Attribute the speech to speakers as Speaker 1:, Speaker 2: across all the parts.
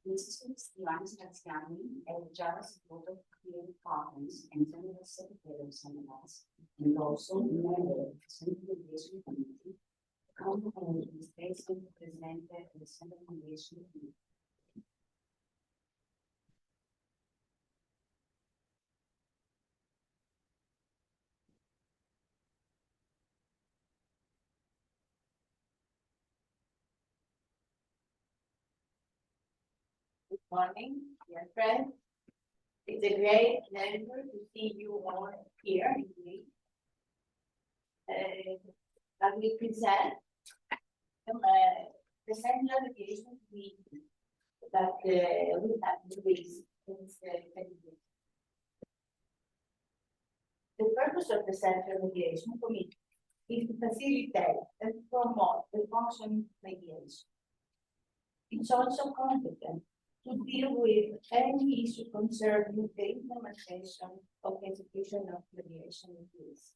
Speaker 1: Mrs. Ioanna Stratsiani, a jealous supporter of creative partners and general secretary of GEMME Hellas, and also member of the Mediation Committee, the company is basically presented at the GEMME Mediation Committee. Good morning, dear friends. It's a great pleasure to see you all here today. I will present the central mediation meeting that we have released since the purpose of the Central Mediation Committee is to facilitate and promote the functioning of mediation. It's also competent to deal with any issue concerning the implementation of the execution of mediation rules.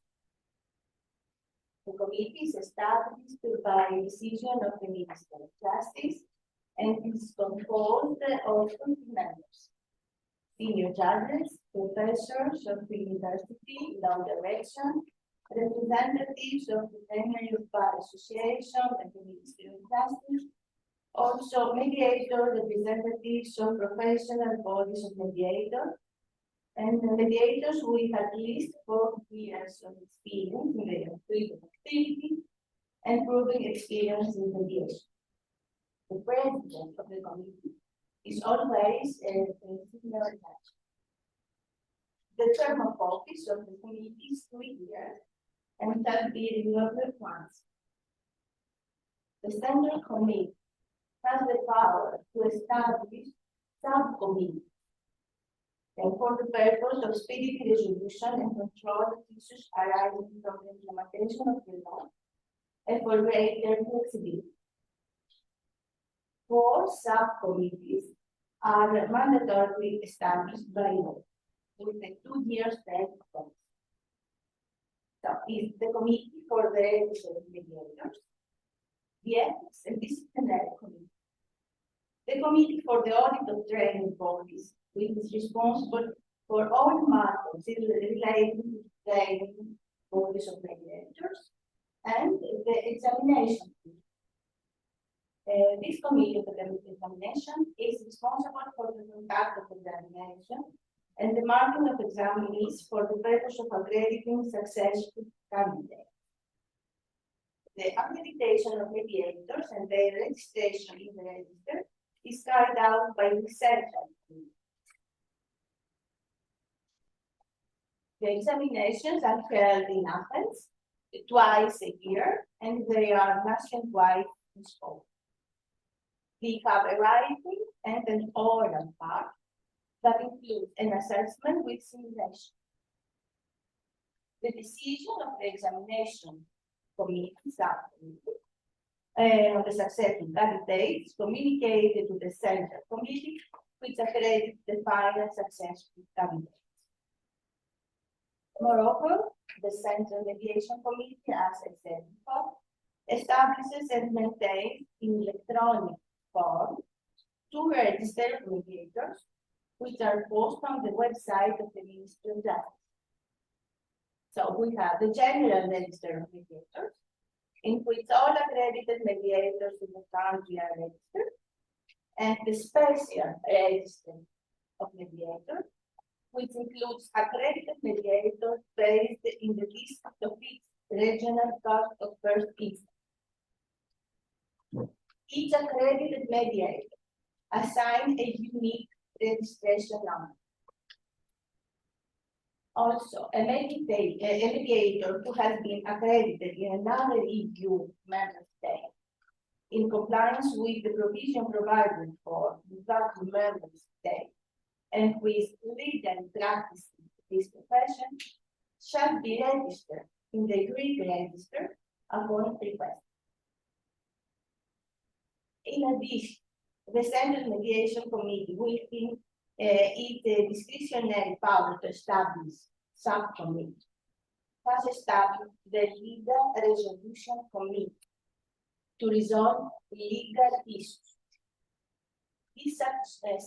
Speaker 1: The committee is established by decision of the Minister of Justice and is composed of 20 members: senior judges, professors of the university, law direction, representatives of the General Bar Association and the Ministry of Justice, also mediators, representatives of professional bodies of mediators, and the mediators with at least 4 years of experience in their field of activity and proven experience in mediation. The president of the committee is always a senior judge. The term of office of the committee is 3 years and shall be renewed once. The Central Committee has the power to establish subcommittees and for the purpose of speedy resolution and control of issues arising from the implementation of the law and for greater flexibility. 4 subcommittees are mandatorily established by law with a 2-year term of office. So, is the Committee for the Register of Mediators, the Ethics and Disciplinary Committee, the Committee for the Audit of Training Bodies, which is responsible for all matters related to training bodies of mediators, and the Examination Committee. This committee of the examination is responsible for the conduct of examination and the marking of examinees for the purpose of accrediting successful candidates. The accreditation of mediators and their registration in the register is carried out by the central committee. The examinations are held in Athens twice a year, and they are nationwide in scope. We have a writing and an oral part that includes an assessment with simulation. The decision of the examination committee of the successful candidates communicated to the central committee, which accredits the final successful candidates. Moreover, the Central Mediation Committee, as I said before, establishes and maintains in electronic form 2 registered mediators, which are posted on the website of the Ministry of Justice. So we have the General Register of Mediators, in which all accredited mediators in the country are registered, and the Special Register of Mediators, which includes accredited mediators based in the list of each regional court of first instance. Each accredited mediator assigns a unique registration number. Also, a mediator who has been accredited in another EU member state in compliance with the provision provided for that member state and with legal practice in this profession shall be registered in the Greek register upon request. In addition, the Central Mediation Committee will think its discretionary power to establish subcommittee has established the Legal Resolution Committee to resolve legal issues. This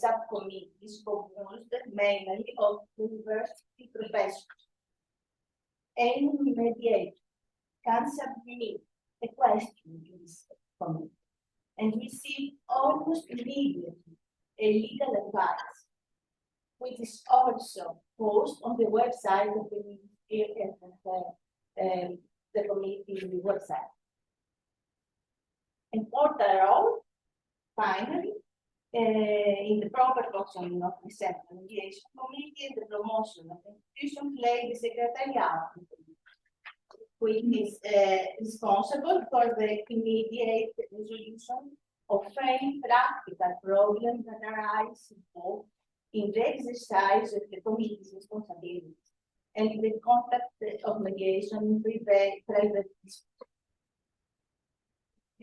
Speaker 1: subcommittee is composed mainly of university professors. Any mediator can submit a question to this committee and receive almost immediately a legal advice, which is also posted on the website of the committee website. Important role, finally, in the proper functioning of the Central Mediation Committee and the promotion of the institution play the Secretariat, which is responsible for the immediate resolution of any practical problems that arise both in the exercise of the committee's responsibilities and in the conduct of mediation with private disputes.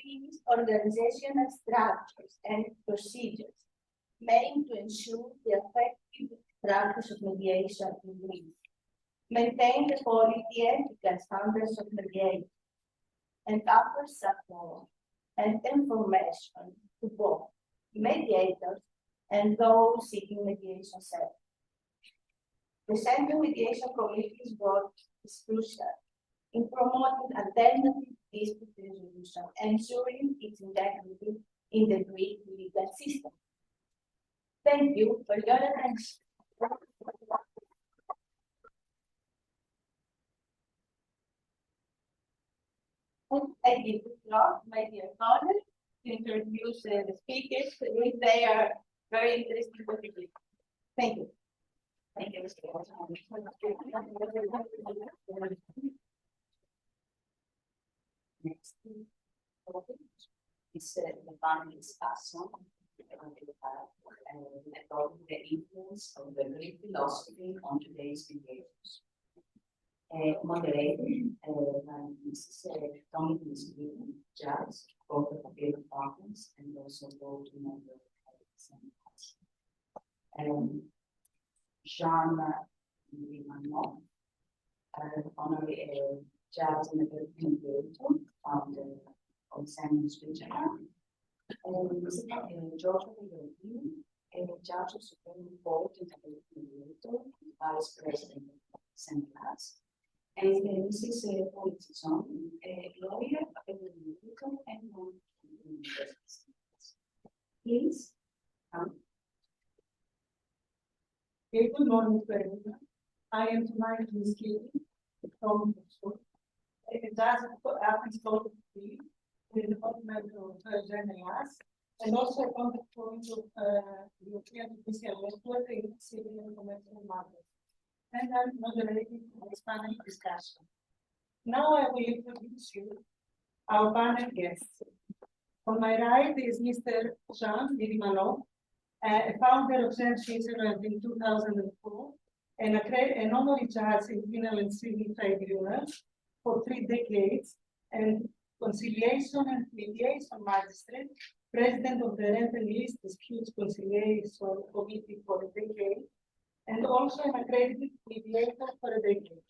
Speaker 1: These organizational structures and procedures aim to ensure the effective practice of mediation in Greece, maintain the quality ethical standards of mediation, and offer support and information to both mediators and those seeking mediation service. The Central Mediation Committee's work is crucial in promoting alternative dispute resolution, ensuring its integrity in the Greek legal system. Thank you for your attention. I give the floor to my dear colleagues to introduce the speakers, which they are very interesting topics. Thank you. Thank you, Mr.
Speaker 2: Next is the panel discussion about the influence of the Greek philosophy on today's mediators. Moderated by Mrs. Tomi Kimiskidou, judge, both of appeal of Athens and also both member of the same class. Ioanna, honorary judge and mediator founder of St. Stratsiani, and Mr. George, judge of Supreme Court and mediator, vice president of St. Class. And Mrs. Politician, a lawyer, a mediator, and one university. Please come.
Speaker 3: Good morning to everyone. I am Tomi Kimiskidou from a judge of Athens Court of Appeal with the member of GEMME Hellas, and also a contact point of the European Judicial Network in civil and commercial matters. And I'm moderating this panel discussion. Now I will introduce you our panel guests. On my right is Mr. Jean Dirimanov, a founder of St. Switzerland in 2004, and an honorary judge in criminal and civil tribunals for 3 decades, and conciliation and mediation magistrate, president of the Rent and Lease Disputes Conciliation Committee for a decade, and also an accredited mediator for a decade.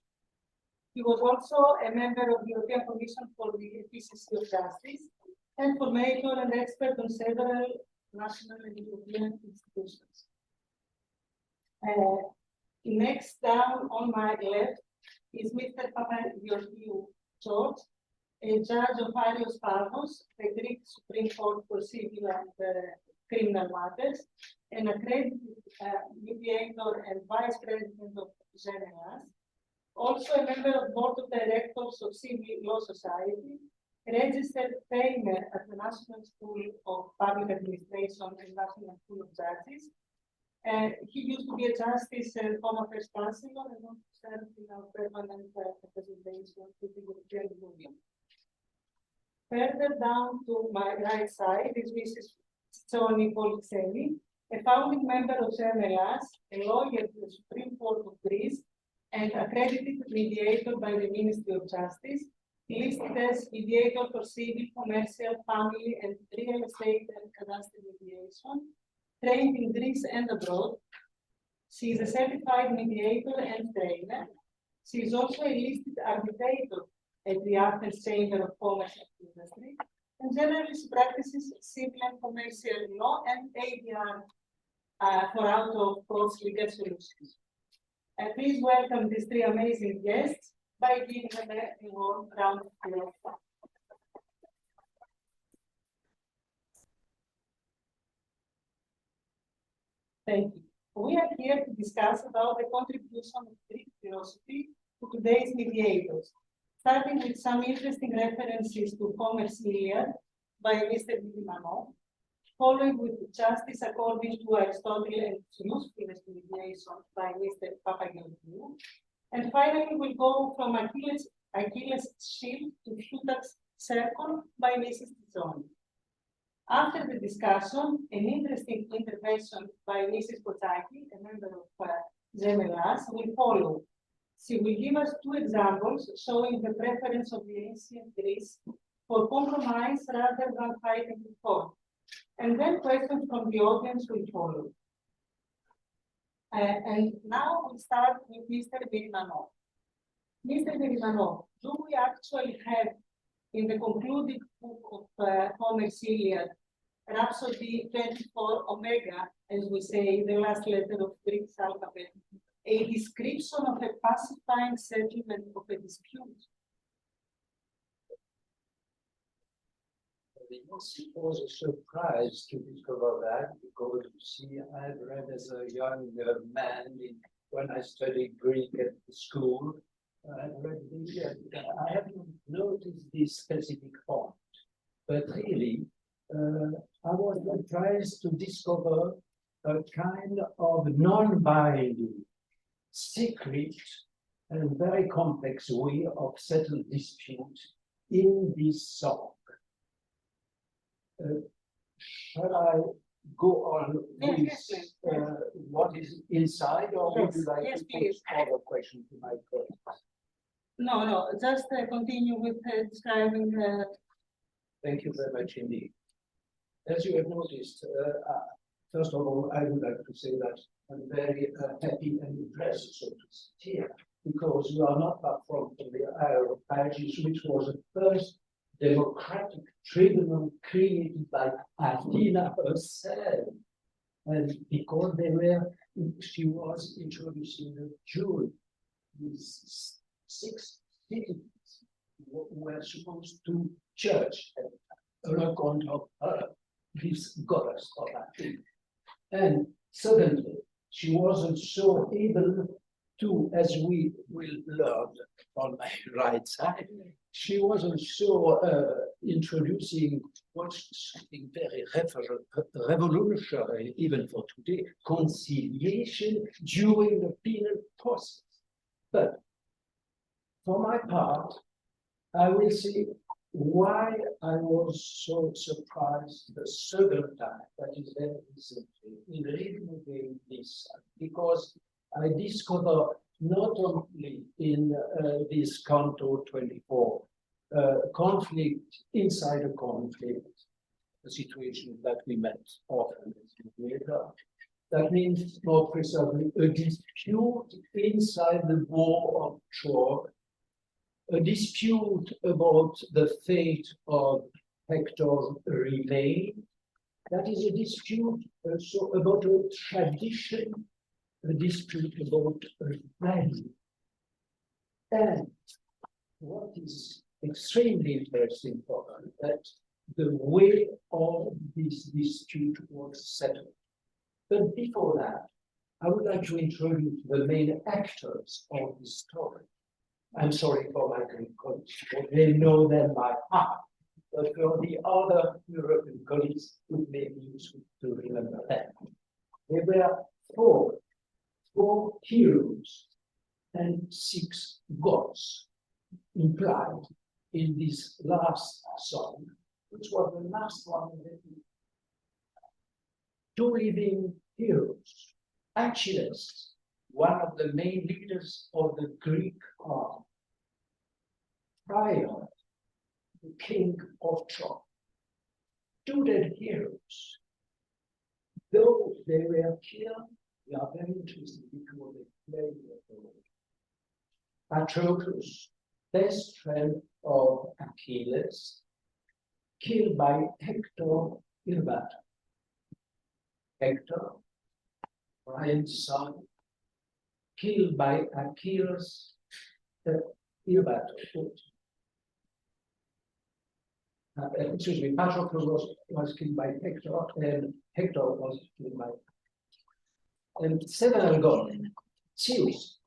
Speaker 3: He was also a member of the European Commission for the Efficiency of Justice, and formator and expert on several national and European institutions. Next down on my left is Mr. Papageorgiou George, a judge of Arios Pavos, the Greek Supreme Court for Civil and Criminal Matters, an accredited mediator and vice president of GEMME Hellas, also a member of board of directors of Civil Law Society, registered trainer at the National School of Public Administration and National School of Judges. He used to be a justice and home affairs chancellor and also served in our permanent representation with the European Union. Further down to my right side is Mrs. Stratsiani, a founding member of GEMME Hellas, a lawyer to the Supreme Court of Greece, and accredited mediator by the Ministry of Justice, listed as mediator for civil, commercial, family, and real estate and cadastral mediation, trained in Greece and abroad. She is a certified mediator and trainer. She is also a listed arbitrator at the Athens Chamber of Commerce and Industry, and generally, she practices civil and commercial law and ADR for out-of-court legal solutions. And please welcome these three amazing guests by giving them a warm round of applause. Thank you. We are here to discuss about the contribution of Greek philosophy to today's mediators, starting with some interesting references to Homer's Iliad by Mr. Didymanos, following with justice according to Aristotle and its usefulness to mediation by Mr. Papageorgiou, and finally we'll go from Achilles' shield to Plutarch's circle by Mrs. Tizzoni. After the discussion, an interesting intervention by Mrs. Kotsaki, a member of GEMME Hellas, will follow. She will give us two examples showing the preference of the ancient Greece for compromise rather than fighting with force. And then questions from the audience will follow. And now we'll start with Mr. Didymanos. Mr. Didymanos, do we actually have in the concluding book of Homer's Iliad, Rhapsody 24 Omega, as we say, the last letter of Greek alphabet, a description of a pacifying settlement of a dispute?
Speaker 4: It was a surprise to discover that, because you see, I've read as a young man when I studied Greek at the school. I read the I haven't noticed this specific point, but really, I was surprised to discover a kind of non-binding, secret, and very complex way of settling dispute in this song. Shall I go on with what is inside, or would you like to pose other questions to my colleagues?
Speaker 3: No, just continue with describing.
Speaker 4: Thank you very much indeed. As you have noticed, first of all, I would like to say that I'm very happy and impressed, so to sit here, because we are not far from the Isle of Athens, which was the first democratic tribunal created by Athena herself. And because she was introducing the jury, these 6 citizens who were supposed to judge on account of her, this goddess of Athena. And suddenly, she wasn't so able to, as we will learn on my right side, she wasn't so introducing what's something very revolutionary, even for today, conciliation during the penal process. But for my part, I will say why I was so surprised the second time, that is very recently, in reading again this, because I discovered not only in this Canto 24 conflict inside a conflict, a situation that we met often later. That means, more precisely, a dispute inside the war of Troy, a dispute about the fate of Hector's remain. That is a dispute also about a tradition, a dispute about value. And what is extremely interesting for us, that the way of this dispute was settled. But before that, I would like to introduce the main actors of the story. I'm sorry for my Greek colleagues, but they know them by heart. But for the other European colleagues, it may be useful to remember them. There were four heroes and 6 gods implied in this last song, which was the last one in the 2 living heroes. Achilles, one of the main leaders of the Greek army. Priam, the king of Troy. 2 dead heroes. Though they were killed, we are very interested because they played their role. Patroclus, best friend of Achilles, killed by Hector in battle. Hector, Priam's son, killed by Achilles in battle. Excuse me, Patroclus was killed by Hector, and Hector was killed by. And several gods, Zeus,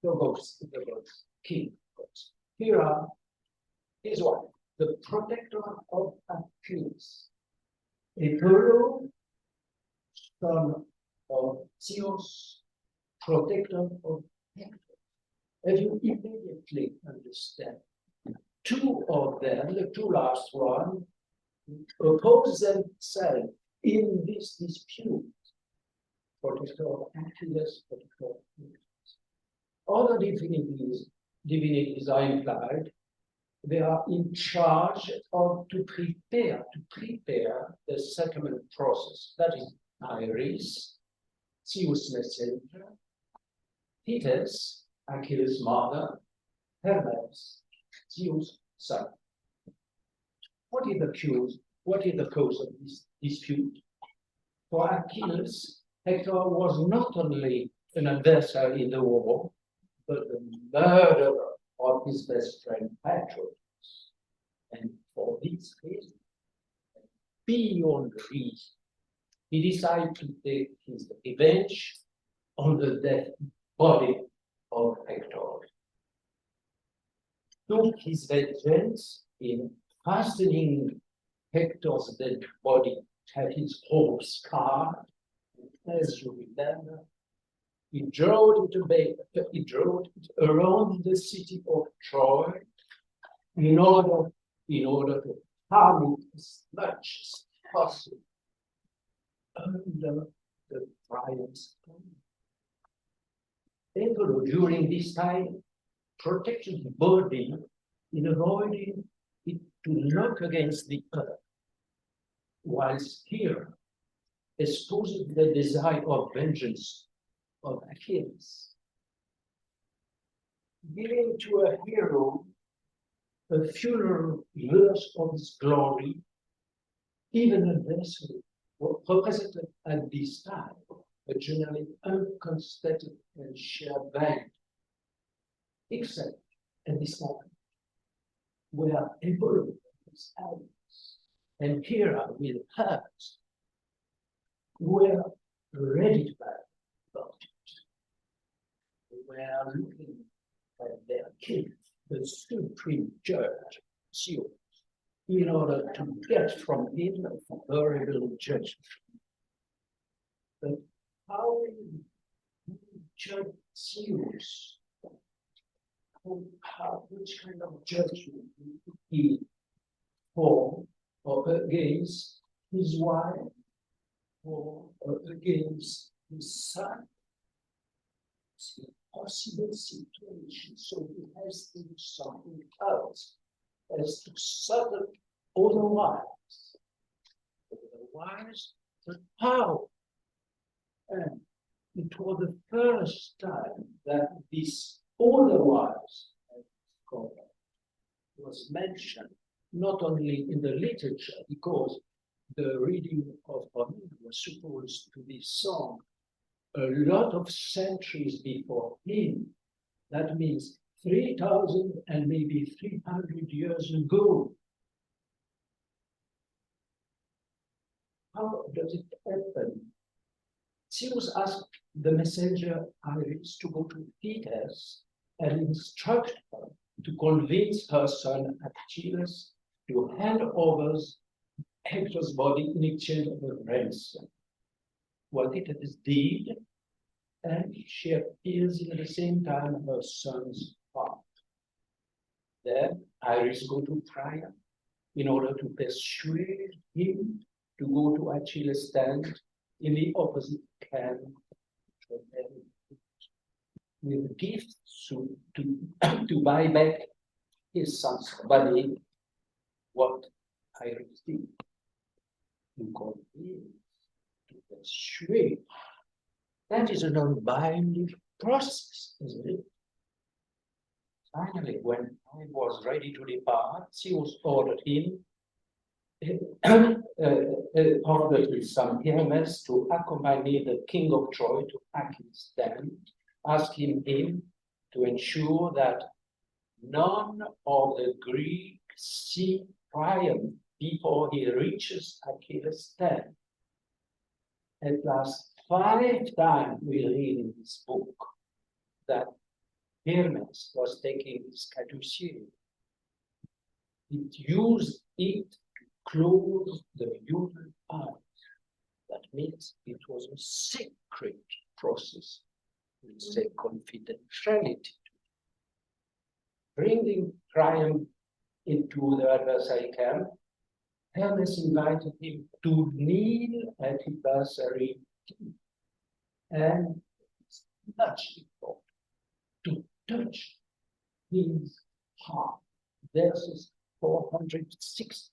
Speaker 4: the gods, king gods. Hera, his wife, the protector of Achilles. Apollo, son of Zeus, protector of Hector. As you immediately understand, two of them, the two last one, oppose themselves in this dispute. Protector of Achilles, protector of Hector. Other divinities are implied. They are in charge of to prepare the settlement process. That is Iris, Zeus' messenger, Thetis, Achilles' mother, Hermes, Zeus' son. What is the cause of this dispute? For Achilles, Hector was not only an adversary in the war, but the murderer of his best friend Patroclus. And for this reason, beyond reason, he decided to take his revenge on the dead body of Hector. Took his vengeance in fastening Hector's dead body at his horse car. As you remember, he drove it around the city of Troy in order to harm it as much as possible under the Priam's command. Apollo, during this time, protected the body in avoiding it to knock against the earth, whilst here exposed the desire of vengeance of Achilles, giving to a hero a funeral verse of his glory, even a vessel represented at this time, a generally unconstated and shared value, except at this moment, where Apollo is Athens and Hera with hers were ready to battle about it. They were looking at their king, the supreme judge, Zeus, in order to get from him a favorable judgment. But how will you judge Zeus? Which kind of judgment will he for or against his wife or against his son? It's an impossible situation, so he has to do something else, as to settle otherwise. Otherwise, but how? And it was the first time that this otherwise was mentioned, not only in the literature, because the reading of Homer was supposed to be sung a lot of centuries before him. That means 3,000 and maybe 300 years ago. How does it happen? Zeus asked the messenger Iris to go to Thetis and instruct her to convince her son Achilles to hand over Hector's body in exchange of a ransom. What Thetis did, and she appears at the same time her son's heart. Then Iris go to Priam in order to persuade him to go to Achilles' stand in the opposite camp with gifts to buy back his son's body. What Iris did to convince, to persuade. That is a non-binding process, isn't it? Finally, when I was ready to depart, Zeus ordered him ordered his son Hermes to accompany the king of Troy to Athens, then asking him to ensure that none of the Greeks see triumph before he reaches Achilles' den. At last, 5 times we read in this book that Hermes was taking his caducée. It used it to close the human eyes. That means it was a secret process with a confidentiality. Bringing triumph into the adversary camp, Hermes invited him to kneel at his adversary and touch him, to touch his heart. Verses 460.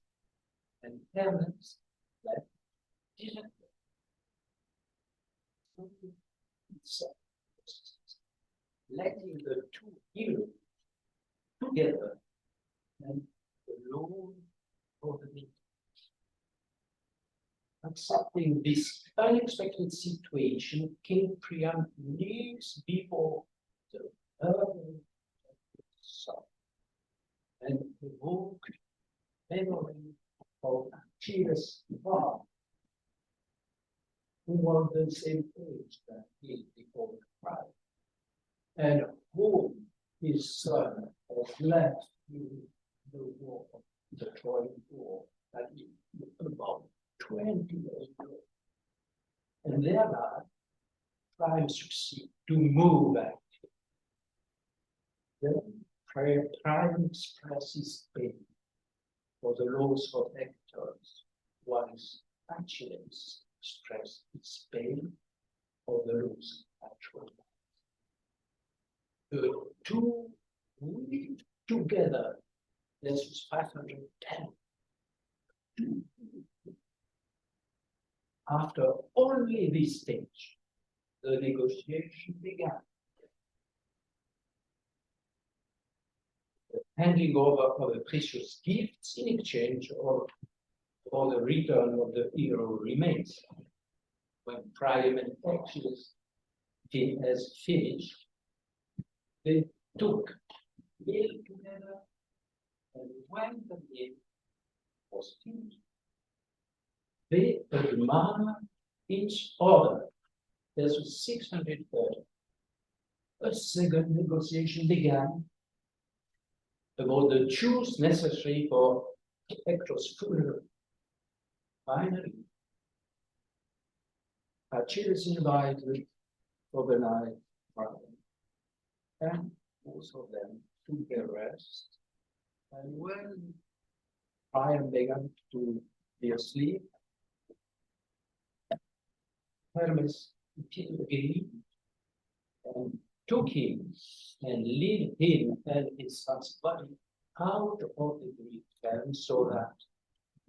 Speaker 4: And Hermes didn't. Letting the two heroes together and alone for the meeting. Accepting this unexpected situation, King Priam kneels before the urban of the sun and evoked memory of Achilles' father, who was the same age that he before the trial, and whom his son has left in the war of the Trojan War that is about 20 years ago. And thereby, Priam succeeded to move back. Then Priam expresses pain for the loss of Hector's, whilst Achilles expressed his pain for the loss of Troy. The two live together. This was 510. After only this stage, the negotiation began. The handing over of the precious gifts in exchange for the return of the hero remains. When Priam and Achilles has finished, they took meal together, and when the meal was finished, they admired each other. There's 630. A second negotiation began about the tools necessary for Hector's funeral. Finally, Achilles invited for the night Priam, and both of them took their rest. And when Priam began to be asleep, Hermes agreed and took him and led him and his son's body out of the Greek camp so that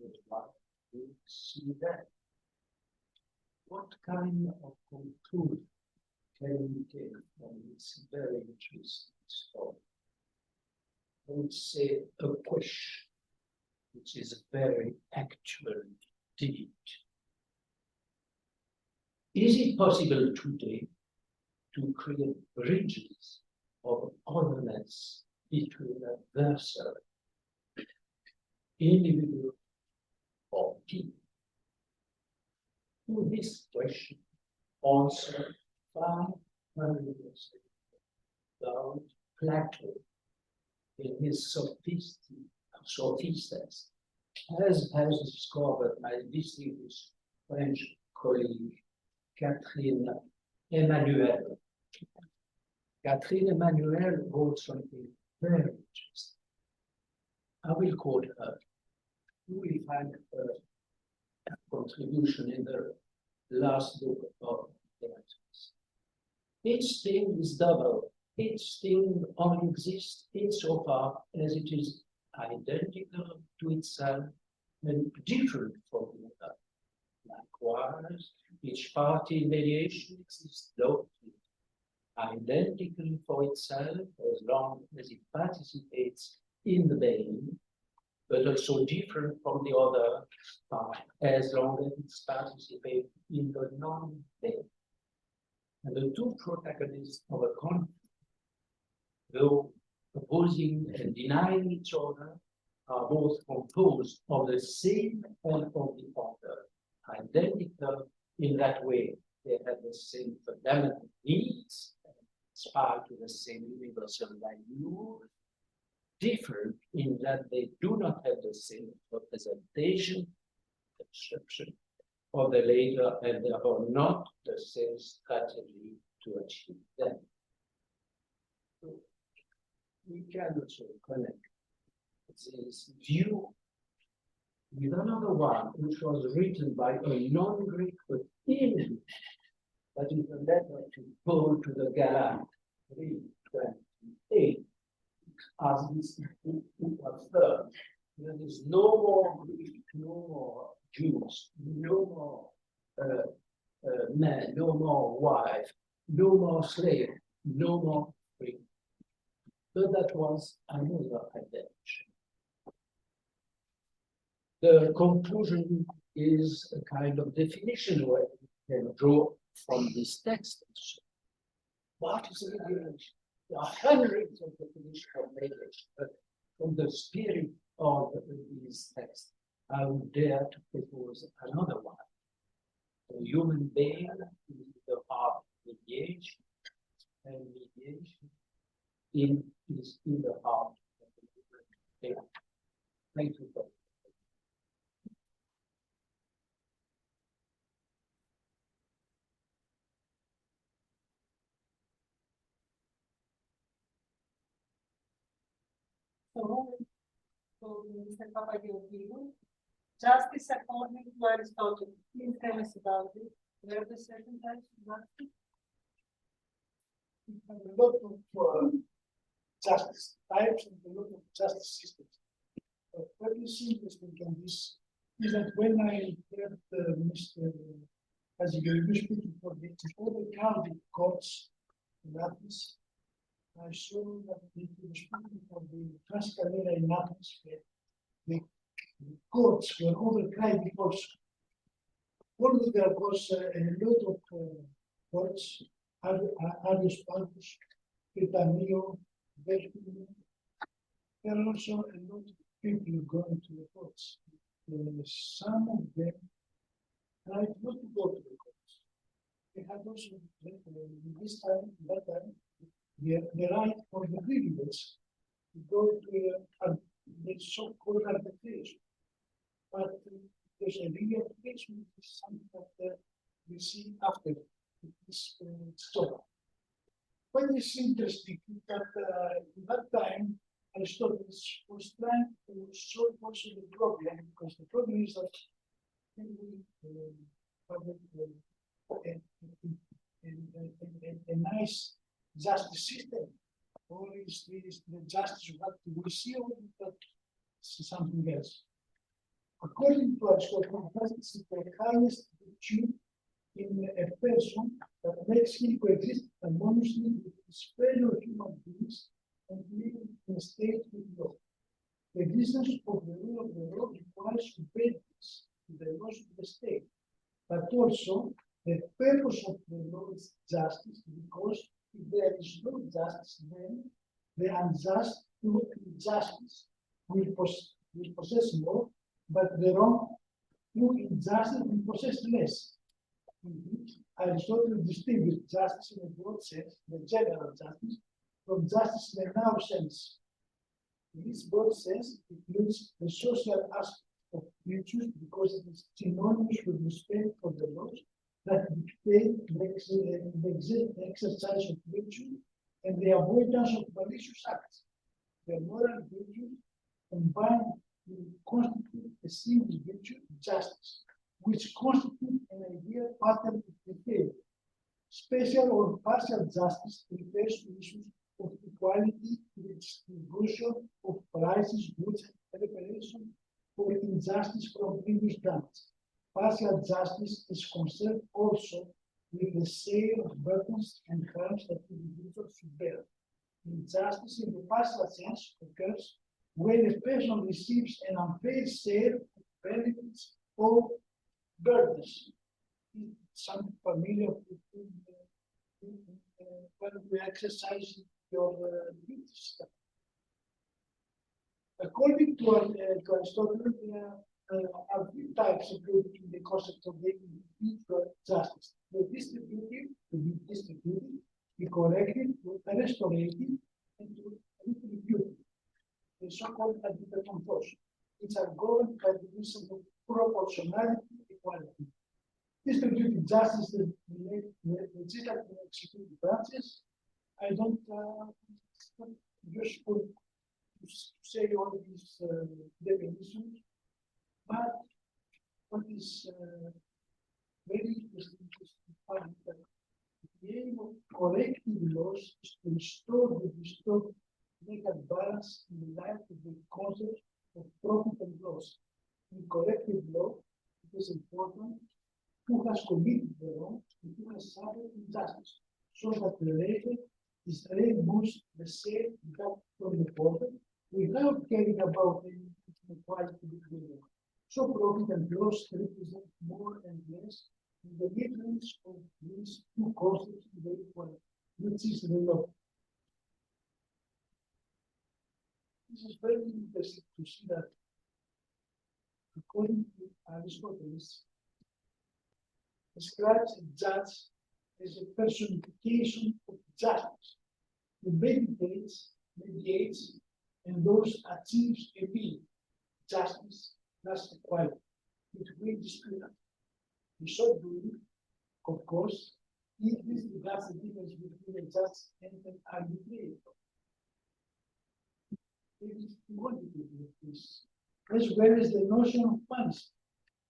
Speaker 4: his wife would see that. What kind of conclusion can we take from this very interesting story? I would say a question, which is very actual indeed. Is it possible today to create bridges of otherness between adversary, individual, or people? To this question, answer 500 years ago, Plato, in his Sophistes, has discovered my distinguished French colleague, Catherine Emmanuel. Catherine Emmanuel wrote something very interesting. I will quote her. You will find her contribution in the last book of the Athens. Each thing is double. Each thing only exists insofar as it is identical to itself and different from the other. Likewise, each party in mediation exists locally, identical for itself as long as it participates in the being, but also different from the other part, as long as it participates in the non-state. And the two protagonists of a conflict, though opposing and denying each other, are both composed of the same and of the other, identical in that way. They have the same fundamental needs, aspire to the same universal value, different in that they do not have the same representation, perception of the later, and therefore not the same strategy to achieve them. So we can also connect this view with another one, which was written by a non-Greek but English, that is a letter to Paul to the Galatians, 3:28. As this was third, there is no more Greek, no more Jews, no more men, no more wife, no more slave, no more free. So that was another identity. The conclusion is a kind of definition where we can draw from this text. What is mediation? There are hundreds of definitions of mediation, but from the spirit of this text, I would dare to propose another one. The human being is the heart of mediation, and mediation is in the heart of the human being. Thank you for that.
Speaker 3: So, Mr. Papageorgiou, justice according to Aristotle. Please tell us about it. Where the certain types of justice?
Speaker 5: A lot of justice types and a lot of justice systems. What is interesting in this is that when I heard Mr. Papageorgiou speaking for the over-county courts in Athens, I saw that he was speaking for the classical era in Athens, the courts were overcrowded because although there was a lot of courts, Arios Pagos, Britannia, Belgium, there are also a lot of people going to the courts. Some of them tried not to go to the courts. They had also, this time, that time, the right or the privilege to go to the so-called arbitration. But there's a re-arbitration, which is something that we see after this stop. What is interesting is that in that time, Aristotle was trying to solve also the problem, because the problem is that we have a nice justice system, or is the justice what we see, or is that something else? According to Aristotle, justice is the highest virtue in a person that makes him coexist harmoniously with his fellow human beings and live in a state with law. The existence of the rule of the law requires obedience to the laws of the state, but also the purpose of the law is justice, because if there is no justice, then the unjust through injustice will possess more, but the wrong through injustice will possess less. Aristotle distinguished justice in a broad sense, the general justice, from justice in a narrow sense. This broad sense includes the social aspect of virtues, because it is synonymous with respect for the laws that dictate the exercise of virtue and the avoidance of malicious acts. The moral virtues combined will constitute a single virtue, justice, which constitutes an ideal pattern of behavior. Special or partial justice refers to issues of equality, distribution of prices, goods, and reparation, or injustice from previous damage. Partial justice is concerned also with the sale of burdens and harms that individuals should bear. Injustice in the partial sense occurs when a person receives an unfair share of benefits or burdens. Something familiar when we exercise your duties. According to Aristotle, there are three types included in the concept of the individual justice: the distributive, to be distributed, the corrective, the restorative, and the retributive, the so-called amphitheatre force, which are governed by the principle of proportionality and equality. Distributive justice is the legislative and executive branches. I don't useful to say all these definitions, but what is very interesting is to find that the aim of corrective laws is to restore the disturbed legal balance in the light of the concept of profit and loss. In corrective law, it is important who has committed the wrong and who has suffered injustice, so that the latter is reimbursed the same that from the profit without caring about any inequality between them. So profit and loss represent more and less the difference of these two concepts in the equality, which is the law. This is very interesting to see that, according to Aristotle, describes a judge as a personification of justice, who mediates, and thus achieves a mean, justice, plus equality, between disputants. In so doing, of course, it disregards the difference between a judge and an arbitrator. It is quantitative of this, as well as the notion of punishment.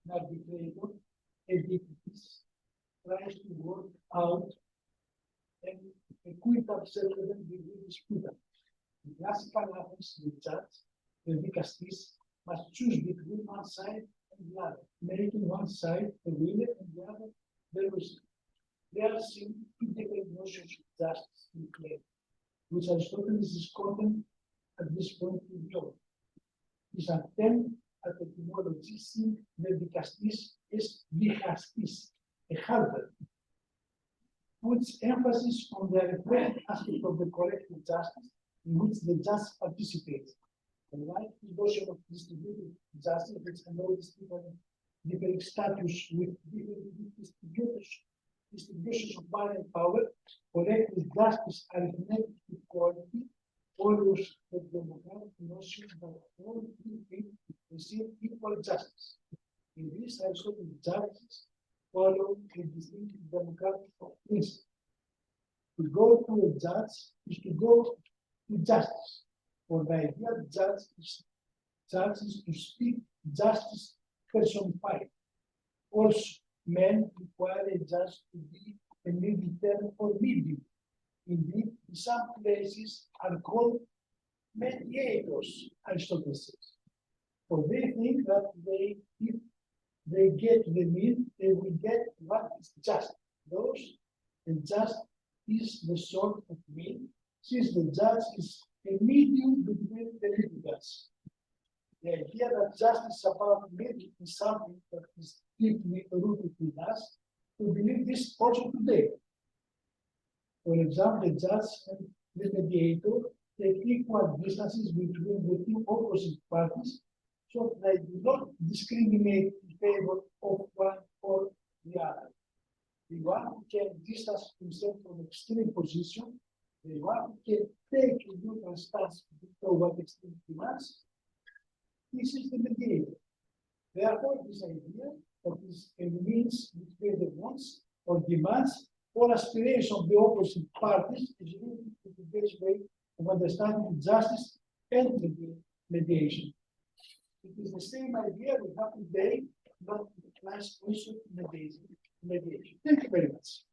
Speaker 5: An arbitrator, a deputies, tries to work out an equitable settlement between disputants. In classical Athens, the judge, the dikastis, must choose between one side and the other, making one side the winner and the other the loser. There are seen two different notions of justice in play, which Aristotle is discordant at this point in law. His attempt at etymology seeing the dikastis is dikastis, a halter, puts emphasis on the referent aspect of the corrective justice in which the judge participates. Unlike the notion of distributive justice, which allows different status with different distributions of power and power, corrective justice arithmetic equality follows the democratic notion that all people receive equal justice. In this, Aristotle judges follow a distinct democratic principle. To go to a judge is to go to justice. For the idea of judge is to speak justice personified. Also, men require a judge to be a mediator or medium. Indeed, in some places are called mediators, Aristotle says. For they think that if they get the mean, they will get what is just. Those, and just is the sort of mean, since the judge is a medium between the litigants. The idea that justice is about medium is something that is deeply rooted in us to believe this also today. For example, the judge and the mediator take equal distances between the two opposite parties, so they do not discriminate in favor of one or the other. The one who can distance himself from extreme position, the one who can take a neutral stance toward extreme demands, this is the mediator. Therefore, this idea that is a means between the wants or demands or aspirations of the opposite parties is really the best way of understanding justice and mediation. It is the same idea we have today, but it applies also to mediation. Thank you very much.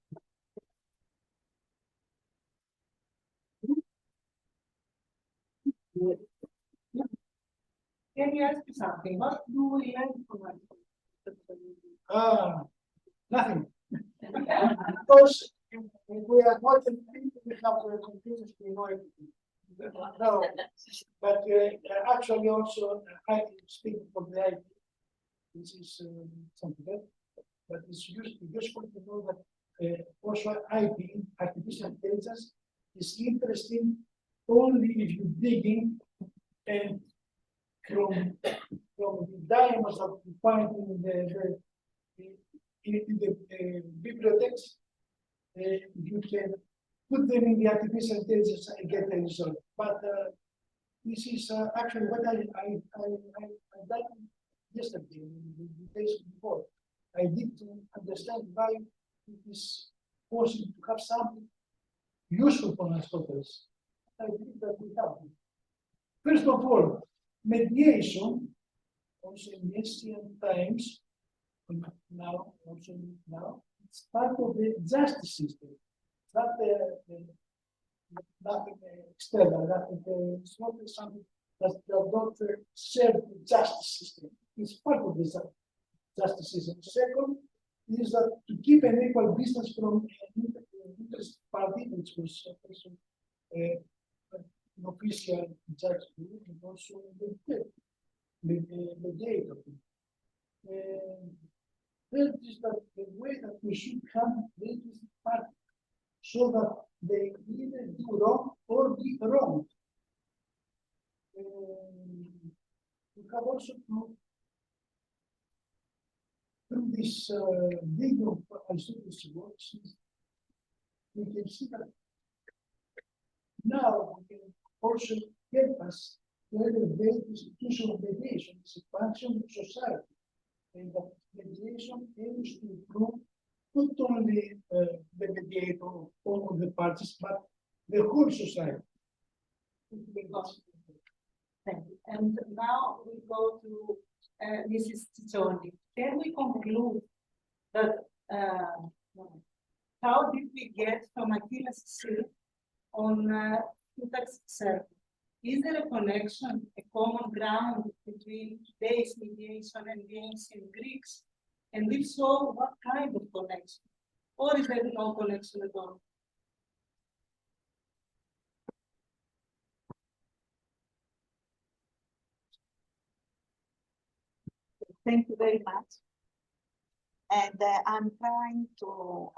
Speaker 3: Can you ask me something? What do we learn from it?
Speaker 5: Nothing. Because we are not people, we have computers, we know everything. No, But actually also, I speak for the IP, this is something else, but it's useful to know that also IP, artificial intelligence, is interesting only if you dig in and from the diamonds that you find in the bibliotheques, you can put them in the artificial intelligence and get the result. But this is actually what I done yesterday, the days before. I need to understand why it is possible to have something useful for Aristoteles. I believe that we have it. First of all, mediation, also in ancient times, now, it's part of the justice system. It's not nothing external, nothing, it's not something that does not serve the justice system. It's part of the justice system. Second is that to keep an equal distance from an interested party, which was also an official judge, and also the mediator. Third is that the way that we should handle the interested party, so that they either do wrong or be wrong. We have also to, through this video of Aristotle's works, we can see that now we can also help us to elevate the institution of mediation as a function of society, and that mediation aims to improve not only the mediator or of the parties, but the whole society.
Speaker 3: Thank you. And now we go to Mrs. Stratsiani. Can we conclude that how did we get from Achilles' seal on Plutarch's circle? Is there a connection, a common ground between today's mediation and the ancient Greeks? And if so, what kind of connection? Or is there no connection at all?
Speaker 1: Thank you very much. And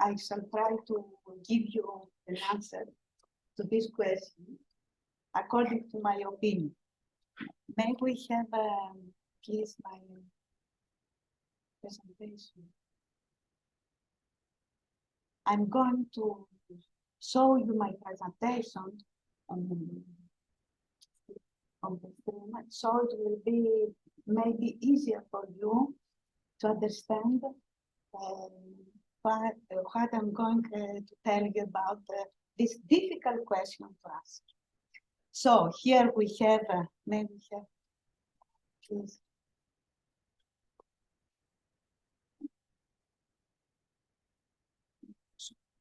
Speaker 1: I shall try to give you an answer to this question according to my opinion. May we have, please, my presentation. I'm going to show you my presentation on the screen, so it will be maybe easier for you to understand what I'm going to tell you about this difficult question to ask. So here we have, may we have, please.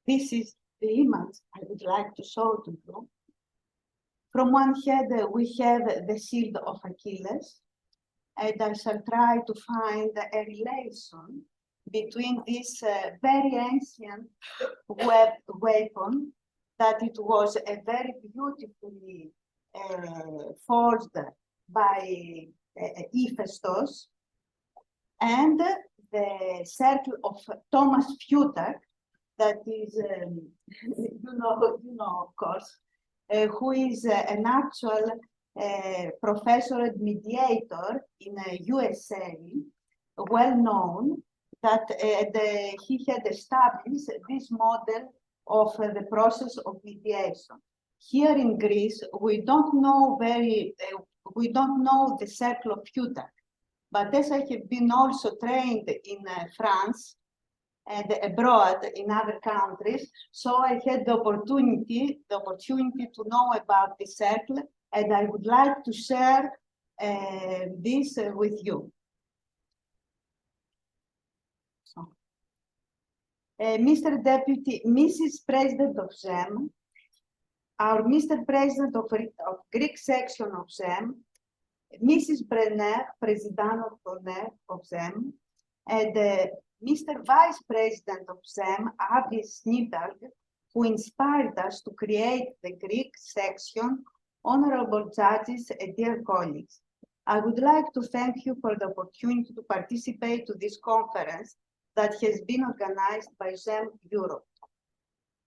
Speaker 1: This is the image I would like to show to you. From one hand, we have the shield of Achilles, and I shall try to find a relation between this very ancient weapon, that it was a very beautifully forged by Hephaestus, and the circle of Thomas Plutarch, that is, you know, of course, who is an actual professor and mediator in USA, well known, that he had established this model of the process of mediation. Here in Greece, we don't know the circle of Plutarch, but as I have been also trained in France and abroad in other countries, so I had the opportunity to know about the circle, and I would like to share this with you. So, Mr. Deputy, Mrs. President of GEMME, our Mr. President of Greek section of GEMME, Mrs. Brenner, President of GEMME, and Mr. Vice President of GEMME, Avi Snidalg, who inspired us to create the Greek section honorable judges, and dear colleagues, I would like to thank you for the opportunity to participate to this conference that has been organized by GEMME Europe.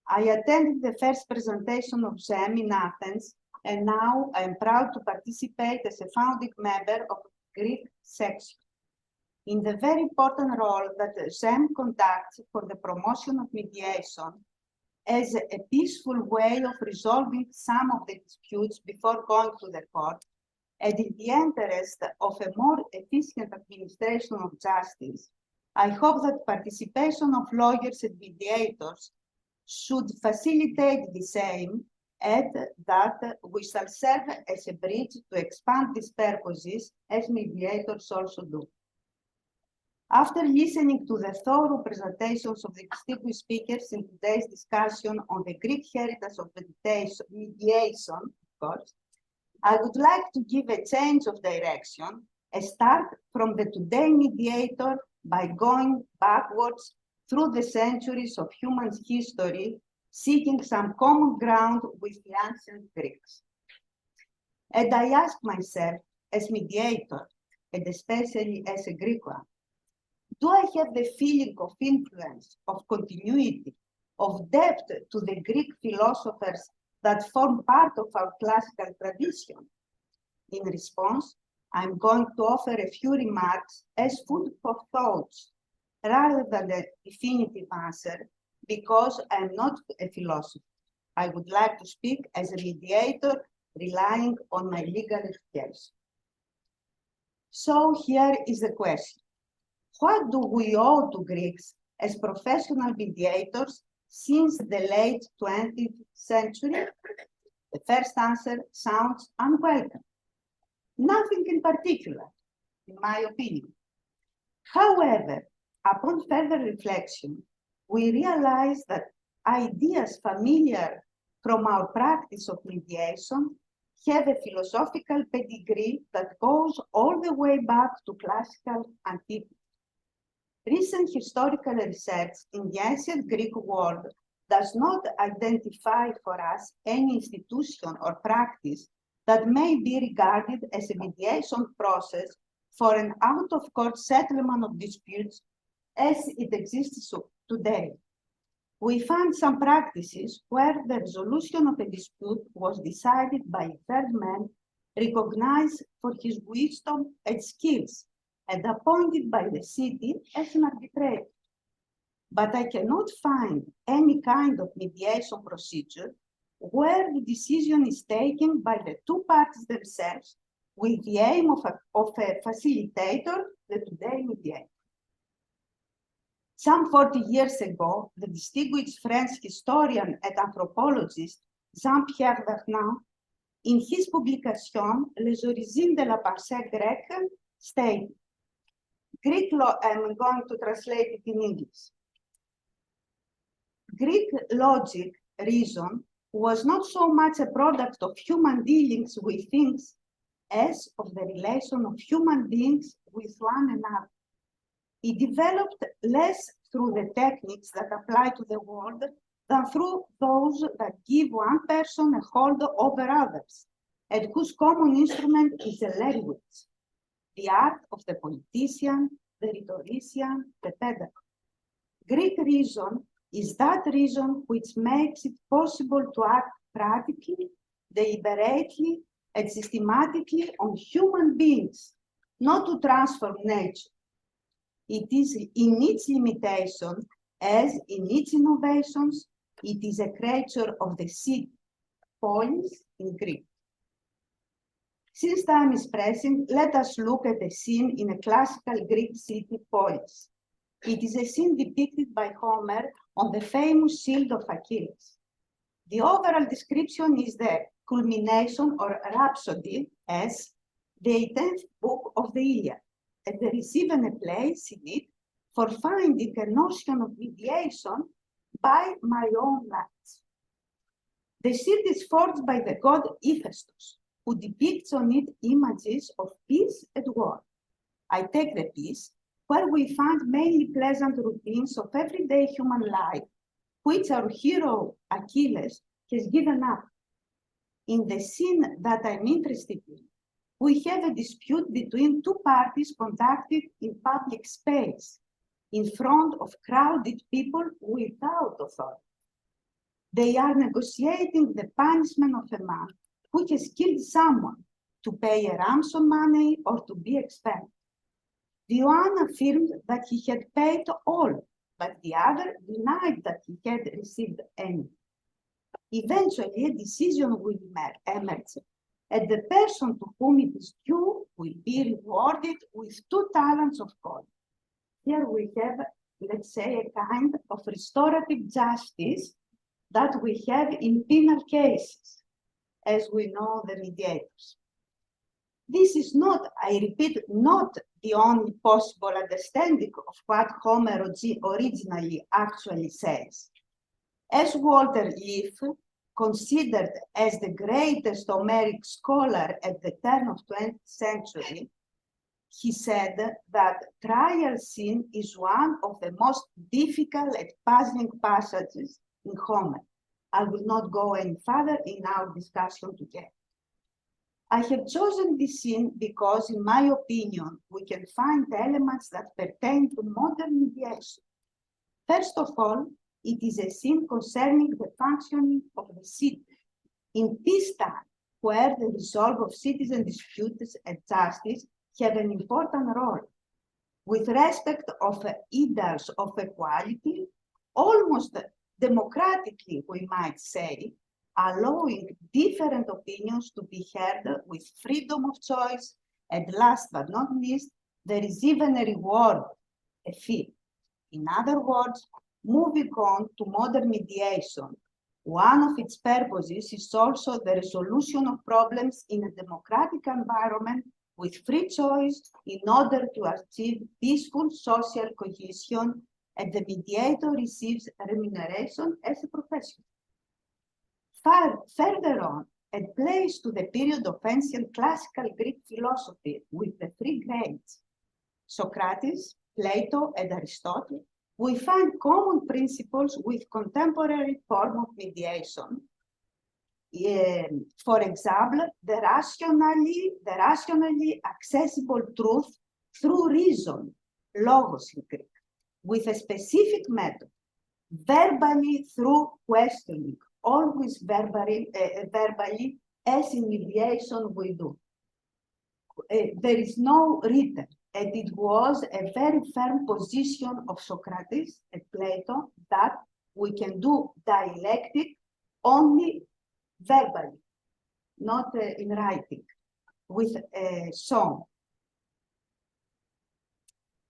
Speaker 1: I attended the first presentation of GEMME in Athens, and now I am proud to participate as a founding member of the Greek section. In the very important role that GEMME conducts for the promotion of mediation as a peaceful way of resolving some of the disputes before going to the court, and in the interest of a more efficient administration of justice, I hope that participation of lawyers and mediators should facilitate the same, and that we shall serve as a bridge to expand these purposes, as mediators also do. After listening to the thorough presentations of the distinguished speakers in today's discussion on the Greek heritage of mediation, of course, I would like to give a change of direction, a start from the today mediator by going backwards through the centuries of human history, seeking some common ground with the ancient Greeks. And I ask myself, as mediator, and especially as a Greek one, do I have the feeling of influence, of continuity, of depth to the Greek philosophers that form part of our classical tradition? In response, I'm going to offer a few remarks as food for thoughts, rather than a definitive answer, because I'm not a philosopher. I would like to speak as a mediator, relying on my legal education. So here is the question. What do we owe to Greeks as professional mediators since the late 20th century? The first answer sounds unwelcome. Nothing in particular, in my opinion. However, upon further reflection, we realize that ideas familiar from our practice of mediation have a philosophical pedigree that goes all the way back to classical antiquity. Recent historical research in the ancient Greek world does not identify for us any institution or practice that may be regarded as a mediation process for an out-of-court settlement of disputes as it exists today. We found some practices where the resolution of a dispute was decided by a third man recognized for his wisdom and skills and appointed by the city as an arbitrator. But I cannot find any kind of mediation procedure where the decision is taken by the two parties themselves with the aim of a facilitator, the today mediator. Some 40 years ago, the distinguished French historian and anthropologist Jean-Pierre Vernant, in his publication Les origines de la pensée grecque, stated, Greek law, I'm going to translate it in English. Greek logic, reason, was not so much a product of human dealings with things as of the relation of human beings with one another. It developed less through the techniques that apply to the world than through those that give one person a hold over others, and whose common instrument is a language, the art of the politician, the rhetorician, the pedagogue. Greek reason is that reason which makes it possible to act practically, deliberately, and systematically on human beings, not to transform nature. It is in its limitation, as in its innovations, it is a creature of the city, polis in Greek. Since time is pressing, let us look at the scene in a classical Greek city, polis. It is a scene depicted by Homer on the famous shield of Achilles. The overall description is the culmination or rhapsody as the 10th book of the Iliad, and there is even a place in it for finding a notion of mediation by my own lights. The shield is forged by the god Hephaestus, who depicts on it images of peace and war. I take the peace, where we find mainly pleasant routines of everyday human life, which our hero Achilles has given up. In the scene that I'm interested in, we have a dispute between two parties conducted in public space, in front of crowded people without authority. They are negotiating the punishment of a man who has killed someone to pay a ransom money or to be expelled. Ioanna affirmed that he had paid all, but the other denied that he had received any. Eventually, a decision will emerge, and the person to whom it is due will be rewarded with 2 talents of gold. Here we have, let's say, a kind of restorative justice that we have in penal cases, as we know the mediators. This is not, I repeat, not the only possible understanding of what Homer originally actually says. As Walter Leaf, considered as the greatest Homeric scholar at the turn of the 20th century, he said that trial scene is one of the most difficult and puzzling passages in Homer. I will not go any further in our discussion today. I have chosen this scene because, in my opinion, we can find elements that pertain to modern mediation. First of all, it is a scene concerning the functioning of the city in peacetime, where the resolve of citizen disputes and justice have an important role. With respect of ideals of equality, almost democratically, we might say, allowing different opinions to be heard with freedom of choice, and last but not least, there is even a reward, a fee. In other words, moving on to modern mediation, one of its purposes is also the resolution of problems in a democratic environment with free choice in order to achieve peaceful social cohesion, and the mediator receives remuneration as a profession. Further on, and placed to the period of ancient classical Greek philosophy with the 3 greats, Socrates, Plato, and Aristotle, we find common principles with contemporary form of mediation. For example, the rationally accessible truth through reason, logos in Greek, with a specific method, verbally through questioning, always verbally, as in mediation we do. There is no written, and it was a very firm position of Socrates and Plato that we can do dialectic only verbally, not in writing, with a song.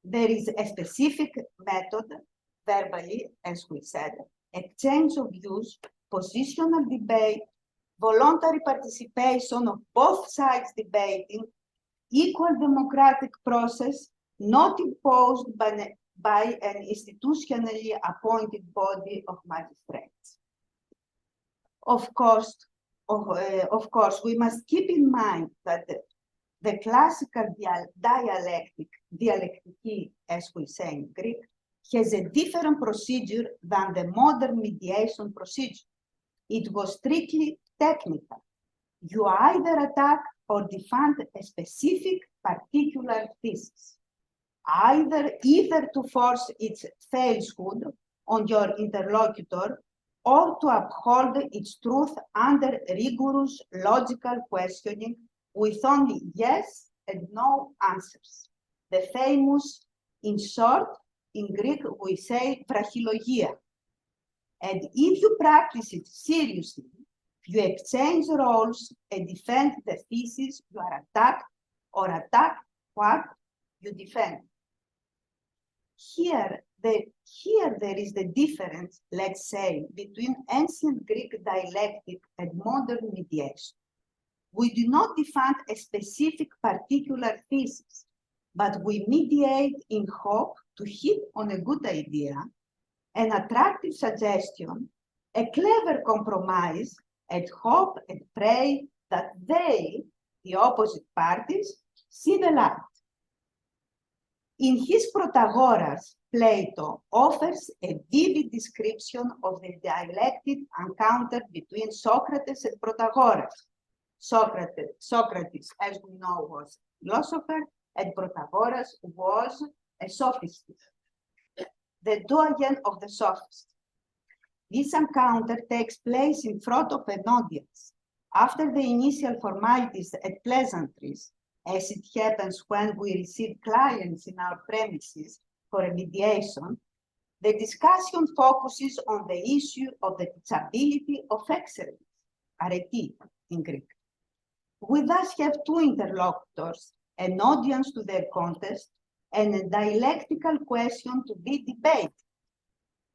Speaker 1: There is a specific method, verbally, as we said, exchange of views, positional debate, voluntary participation of both sides debating, equal democratic process, not imposed by an institutionally appointed body of magistrates. Of course, we must keep in mind that the classical dialectic, as we say in Greek, has a different procedure than the modern mediation procedure. It was strictly technical. You either attack or defend a specific particular thesis, either to force its falsehood on your interlocutor or to uphold its truth under rigorous logical questioning with only yes and no answers. The famous, in short, in Greek we say brachologia. And if you practice it seriously, you exchange roles and defend the thesis you are attacked, or attack what you defend. Here there is the difference, let's say, between ancient Greek dialectic and modern mediation. We do not defend a specific particular thesis, but we mediate in hope to hit on a good idea, an attractive suggestion, a clever compromise, and hope and pray that they, the opposite parties, see the light. In his Protagoras, Plato offers a vivid description of the dialectic encounter between Socrates and Protagoras. Socrates, as we know, was a philosopher, and Protagoras was a sophist, the doyen of the sophists. This encounter takes place in front of an audience. After the initial formalities and pleasantries, as it happens when we receive clients in our premises for a mediation, the discussion focuses on the issue of the teachability of excellence, arete in Greek. We thus have two interlocutors, an audience to their contest, and a dialectical question to be debated.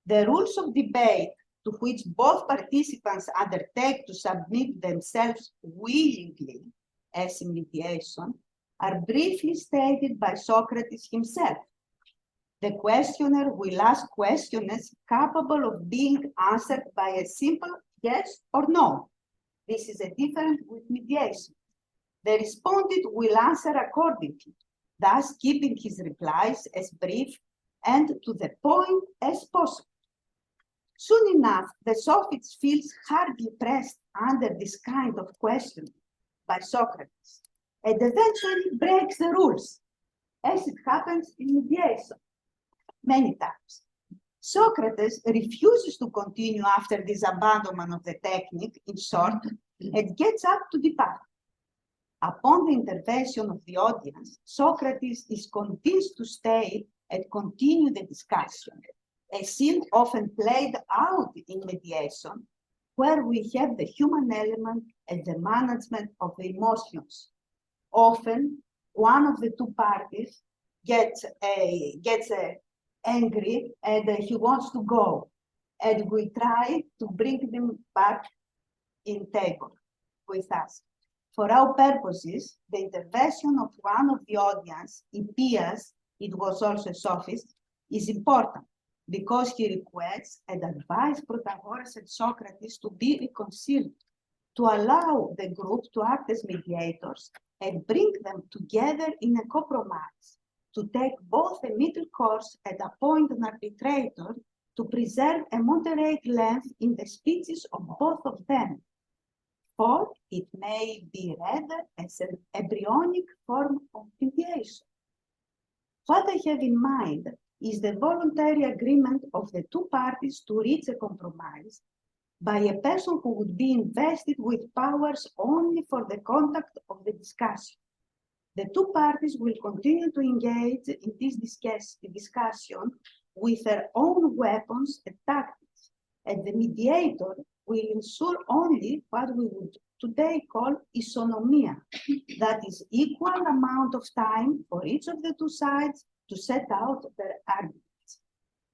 Speaker 1: The rules of debate to which both participants undertake to submit themselves willingly, as in mediation, are briefly stated by Socrates himself. The questioner will ask questions capable of being answered by a simple yes or no. This is a different with mediation. The respondent will answer accordingly, thus keeping his replies as brief and to the point as possible. Soon enough, the sophist feels hardly pressed under this kind of question by Socrates, and eventually breaks the rules, as it happens in mediation many times. Socrates refuses to continue after this abandonment of the technique, in short, and gets up to depart. Upon the intervention of the audience, Socrates is convinced to stay and continue the discussion, a scene often played out in mediation, where we have the human element and the management of the emotions. Often, one of the two parties gets angry and he wants to go, and we try to bring them back in table with us. For our purposes, the intervention of one of the audience, Hippias, it was also a sophist, is important, because he requests and advises Protagoras and Socrates to be reconciled, to allow the group to act as mediators and bring them together in a compromise, to take both a middle course and appoint an arbitrator to preserve a moderate length in the speeches of both of them, for it may be read as an embryonic form of mediation. What I have in mind is the voluntary agreement of the two parties to reach a compromise by a person who would be invested with powers only for the conduct of the discussion. The two parties will continue to engage in this discussion with their own weapons and tactics, and the mediator will ensure only what we would today call isonomia, that is, equal amount of time for each of the two sides to set out their arguments.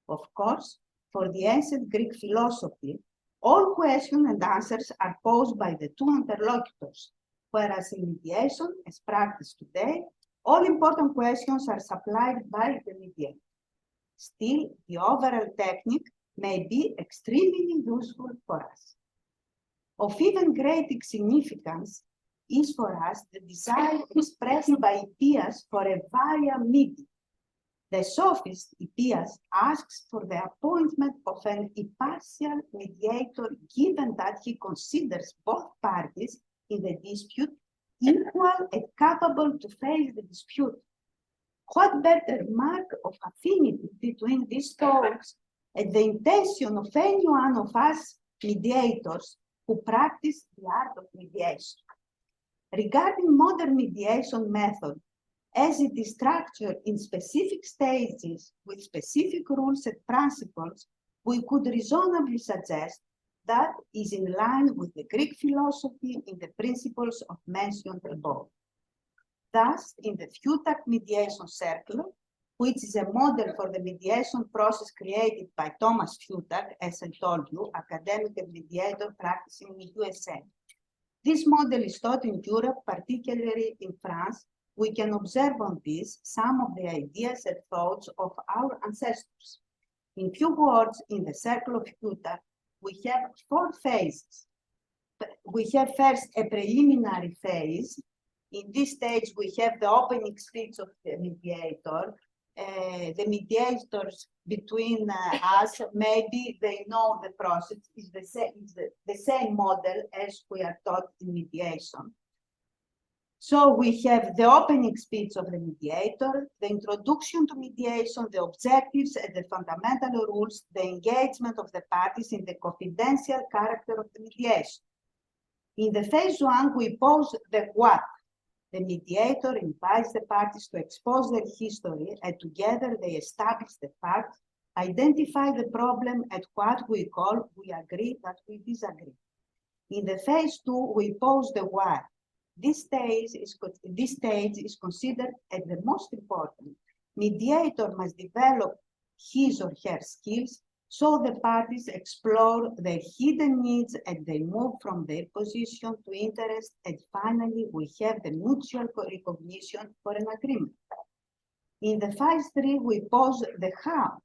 Speaker 1: Of course, for the ancient Greek philosophy, all questions and answers are posed by the two interlocutors, whereas in mediation, as practiced today, all important questions are supplied by the mediator. Still, the overall technique may be extremely useful for us. Of even greater significance is for us the desire expressed by Hippias for a varia midi. The sophist Hippias asks for the appointment of an impartial mediator, given that he considers both parties in the dispute equal and capable to face the dispute. What better mark of affinity between these thoughts and the intention of any one of us mediators who practice the art of mediation? Regarding modern mediation method, as it is structured in specific stages with specific rules and principles, we could reasonably suggest that is in line with the Greek philosophy in the principles of mentioned above. Thus, in the Futak mediation circle, which is a model for the mediation process created by Thomas Futak, as I told you, academic and mediator practicing in USA. This model is taught in Europe, particularly in France. We can observe on this some of the ideas and thoughts of our ancestors. In few words, in the circle of Futak, we have 4 phases. We have first a preliminary phase. In this stage, we have the opening speech of the mediator, the mediators between us, maybe they know the process is the same model as we are taught in mediation. So we have the opening speech of the mediator, the introduction to mediation, the objectives and the fundamental rules, the engagement of the parties in the confidential character of the mediation. In the phase one, we pose the what. The mediator invites the parties to expose their history, and together they establish the facts, identify the problem, and what we call we agree that we disagree. In the phase two, we pose the why. This stage is considered as the most important. Mediator must develop his or her skills so the parties explore their hidden needs and they move from their position to interest, and finally we have the mutual recognition for an agreement. In the phase three, we pose the how.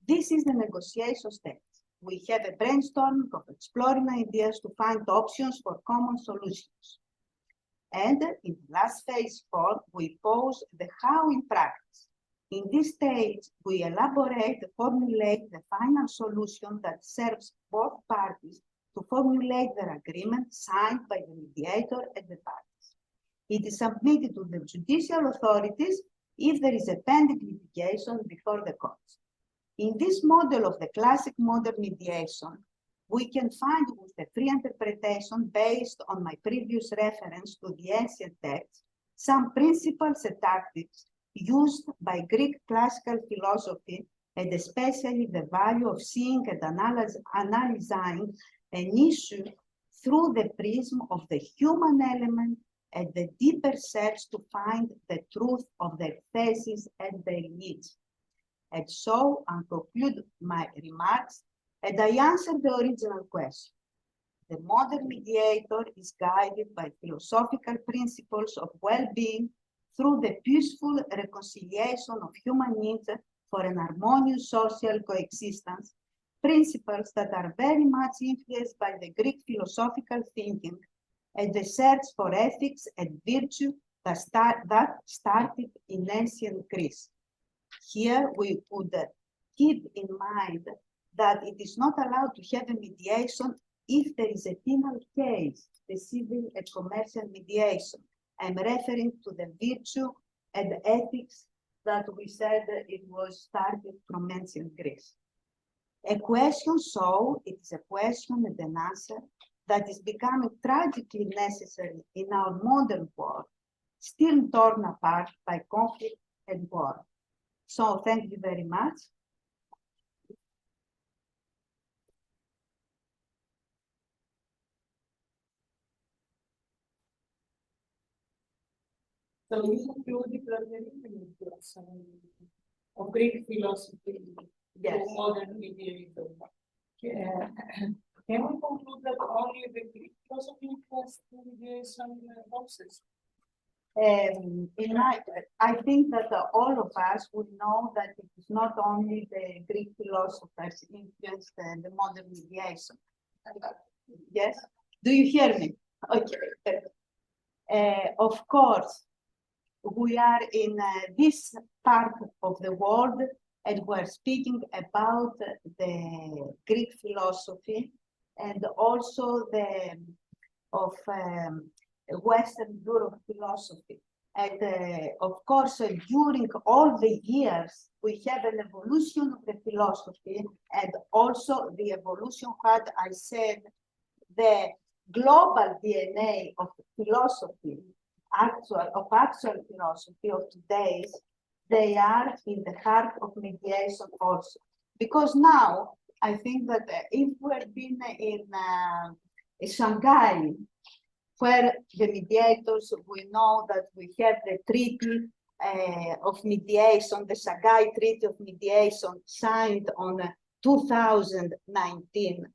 Speaker 1: This is the negotiation stage. We have a brainstorming of exploring ideas to find options for common solutions. And in the last phase four, we pose the how in practice. In this stage, we elaborate and formulate the final solution that serves both parties to formulate their agreement signed by the mediator and the parties. It is submitted to the judicial authorities if there is a pending litigation before the courts. In this model of the classic modern mediation, we can find with a free interpretation based on my previous reference to the ancient texts, some principles and tactics used by Greek classical philosophy, and especially the value of seeing and analyzing an issue through the prism of the human element and the deeper search to find the truth of their thesis and their needs. And so I conclude my remarks, and I answer the original question. The modern mediator is guided by philosophical principles of well-being through the peaceful reconciliation of human needs for an harmonious social coexistence, principles that are very much influenced by the Greek philosophical thinking and the search for ethics and virtue that started in ancient Greece. Here we would keep in mind that it is not allowed to have a mediation if there is a penal case, the civil and commercial mediation. I'm referring to the virtue and ethics that we said it was started from ancient Greece. A question, so it is a question and an answer that is becoming tragically necessary in our modern world, still torn apart by conflict and war. So thank you very much.
Speaker 3: So you concluded that there is an influence of Greek philosophy
Speaker 1: Yes.
Speaker 3: to modern mediation. Can we conclude that only the Greek philosophy influenced the mediation process?
Speaker 1: I think that all of us would know that it is not only the Greek philosophers influenced the modern mediation. Yes? Do you hear me? Okay. Of course, we are in this part of the world and we're speaking about the Greek philosophy and also of Western Europe philosophy. And of course, during all the years, we have an evolution of the philosophy and also the evolution, what I said, the global DNA of philosophy, actual philosophy of today's, they are in the heart of mediation also. Because now, I think that if we've been in Shanghai, where the mediators, we know that we have the treaty of mediation, the Shanghai Treaty of Mediation signed on 2019.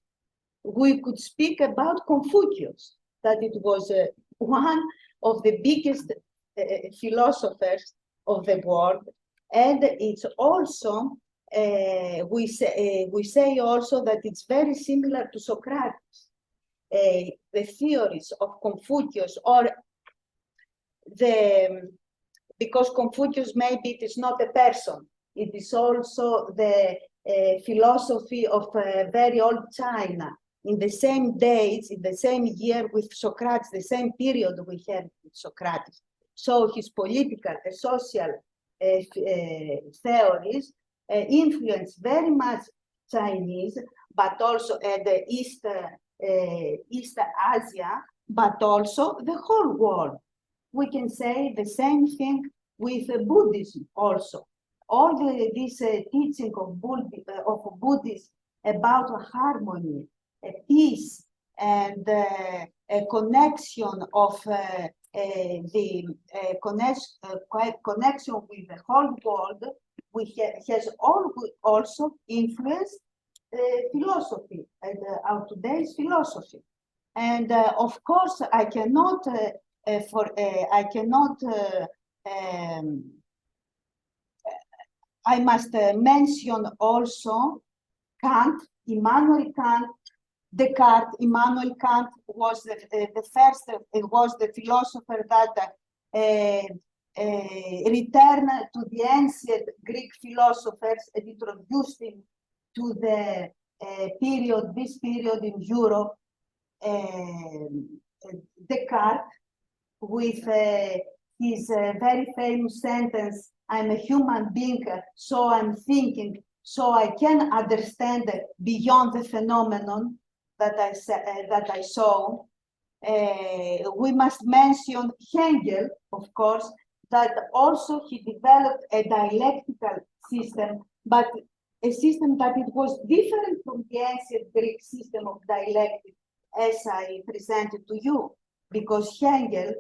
Speaker 1: We could speak about Confucius, that it was one of the biggest philosophers of the world. And it's also, we say also that it's very similar to Socrates. The theories of Confucius or the because Confucius maybe it is not a person, it is also the philosophy of very old China. In the same days, in the same year with Socrates, the same period we have with Socrates. So his political and social theories influence very much Chinese, but also the East Asia, but also the whole world. We can say the same thing with Buddhism also. All this teaching of Buddhism about harmony, peace, and a connection of the connection with the whole world, has also influenced philosophy and our today's philosophy. And of course, I cannot I must mention also Kant, Immanuel Kant, Descartes. Immanuel Kant was the first, was the philosopher that returned to the ancient Greek philosophers and introduced him to the this period in Europe. Descartes, with his very famous sentence, "I'm a human being, so I'm thinking, so I can understand beyond the phenomenon that I saw." We must mention Hegel, of course, that also he developed a dialectical system, but a system that it was different from the ancient Greek system of dialectic, as I presented to you, because Hegel,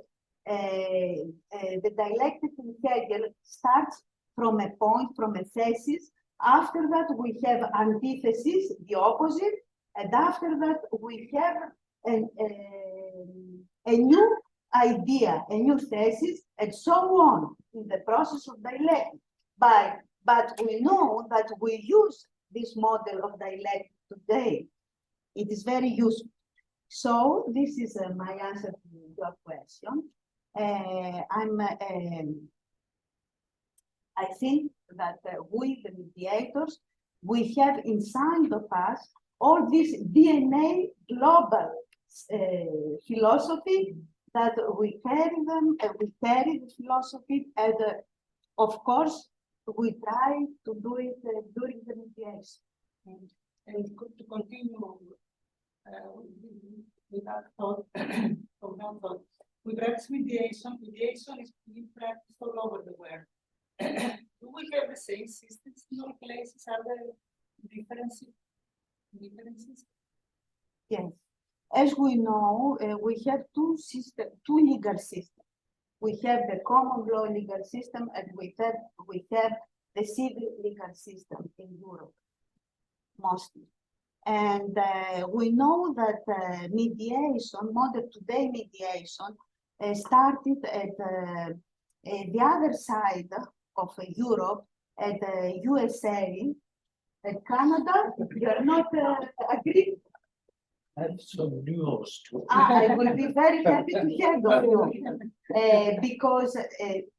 Speaker 1: the dialectic in Hegel starts from a point, from a thesis. After that, we have antithesis, the opposite, and after that, we have a new idea, a new thesis, and so on in the process of dialectic. But we know that we use this model of dialectic today. It is very useful. So this is my answer to your question. I think that we, the mediators, we have inside of us all this DNA global philosophy that we carry them, and we carry the philosophy, and of course, we try to do it during the mediation.
Speaker 3: And to continue with that thought, with regards to mediation is being practiced all over the world. Do we have the same systems in all places? Are there differences?
Speaker 1: Yes. As we know, we have two legal systems. We have the common law legal system, and we have the civil legal system in Europe, mostly. And we know that mediation, modern today mediation, started at the other side of Europe, at the USA, at Canada. You are not agreeing?
Speaker 4: I have some news to.
Speaker 1: I will be very happy to hear from you, because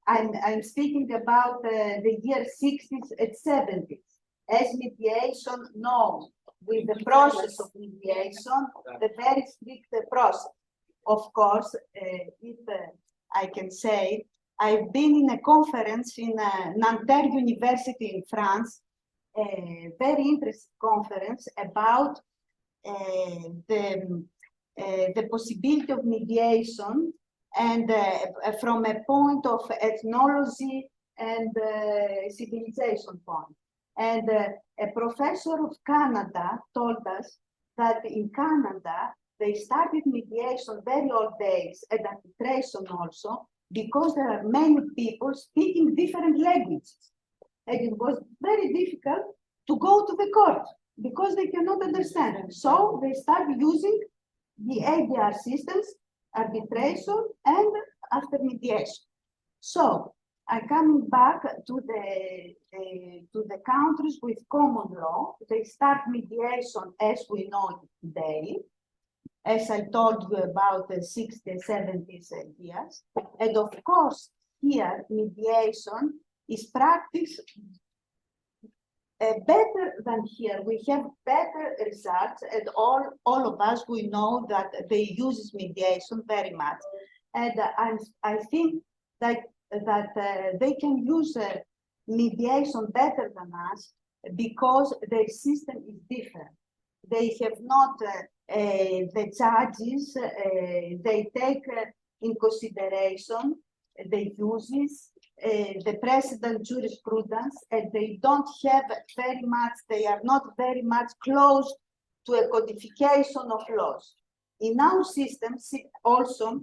Speaker 1: I'm speaking about the year 60s and 70s, as mediation known, with the process of mediation, the very strict process. Of course, if I can say, I've been in a conference in Nanterre University in France, a very interesting conference about the possibility of mediation, and from a point of ethnology and civilization point. And a professor of Canada told us that in Canada, they started mediation very old days, and arbitration also, because there are many people speaking different languages. And it was very difficult to go to the court, because they cannot understand. So they start using the ADR systems, arbitration, and after mediation. So I'm coming back to the countries with common law. They start mediation as we know it today, as I told you about the 60s, 70s years. And of course, here mediation is practiced better than here. We have better results, and all of us, we know that they use mediation very much. And I think that they can use mediation better than us because their system is different. They have not the judges, they take in consideration the uses, the precedent jurisprudence, and they don't have very much, they are not very much close to a codification of laws. In our system, also,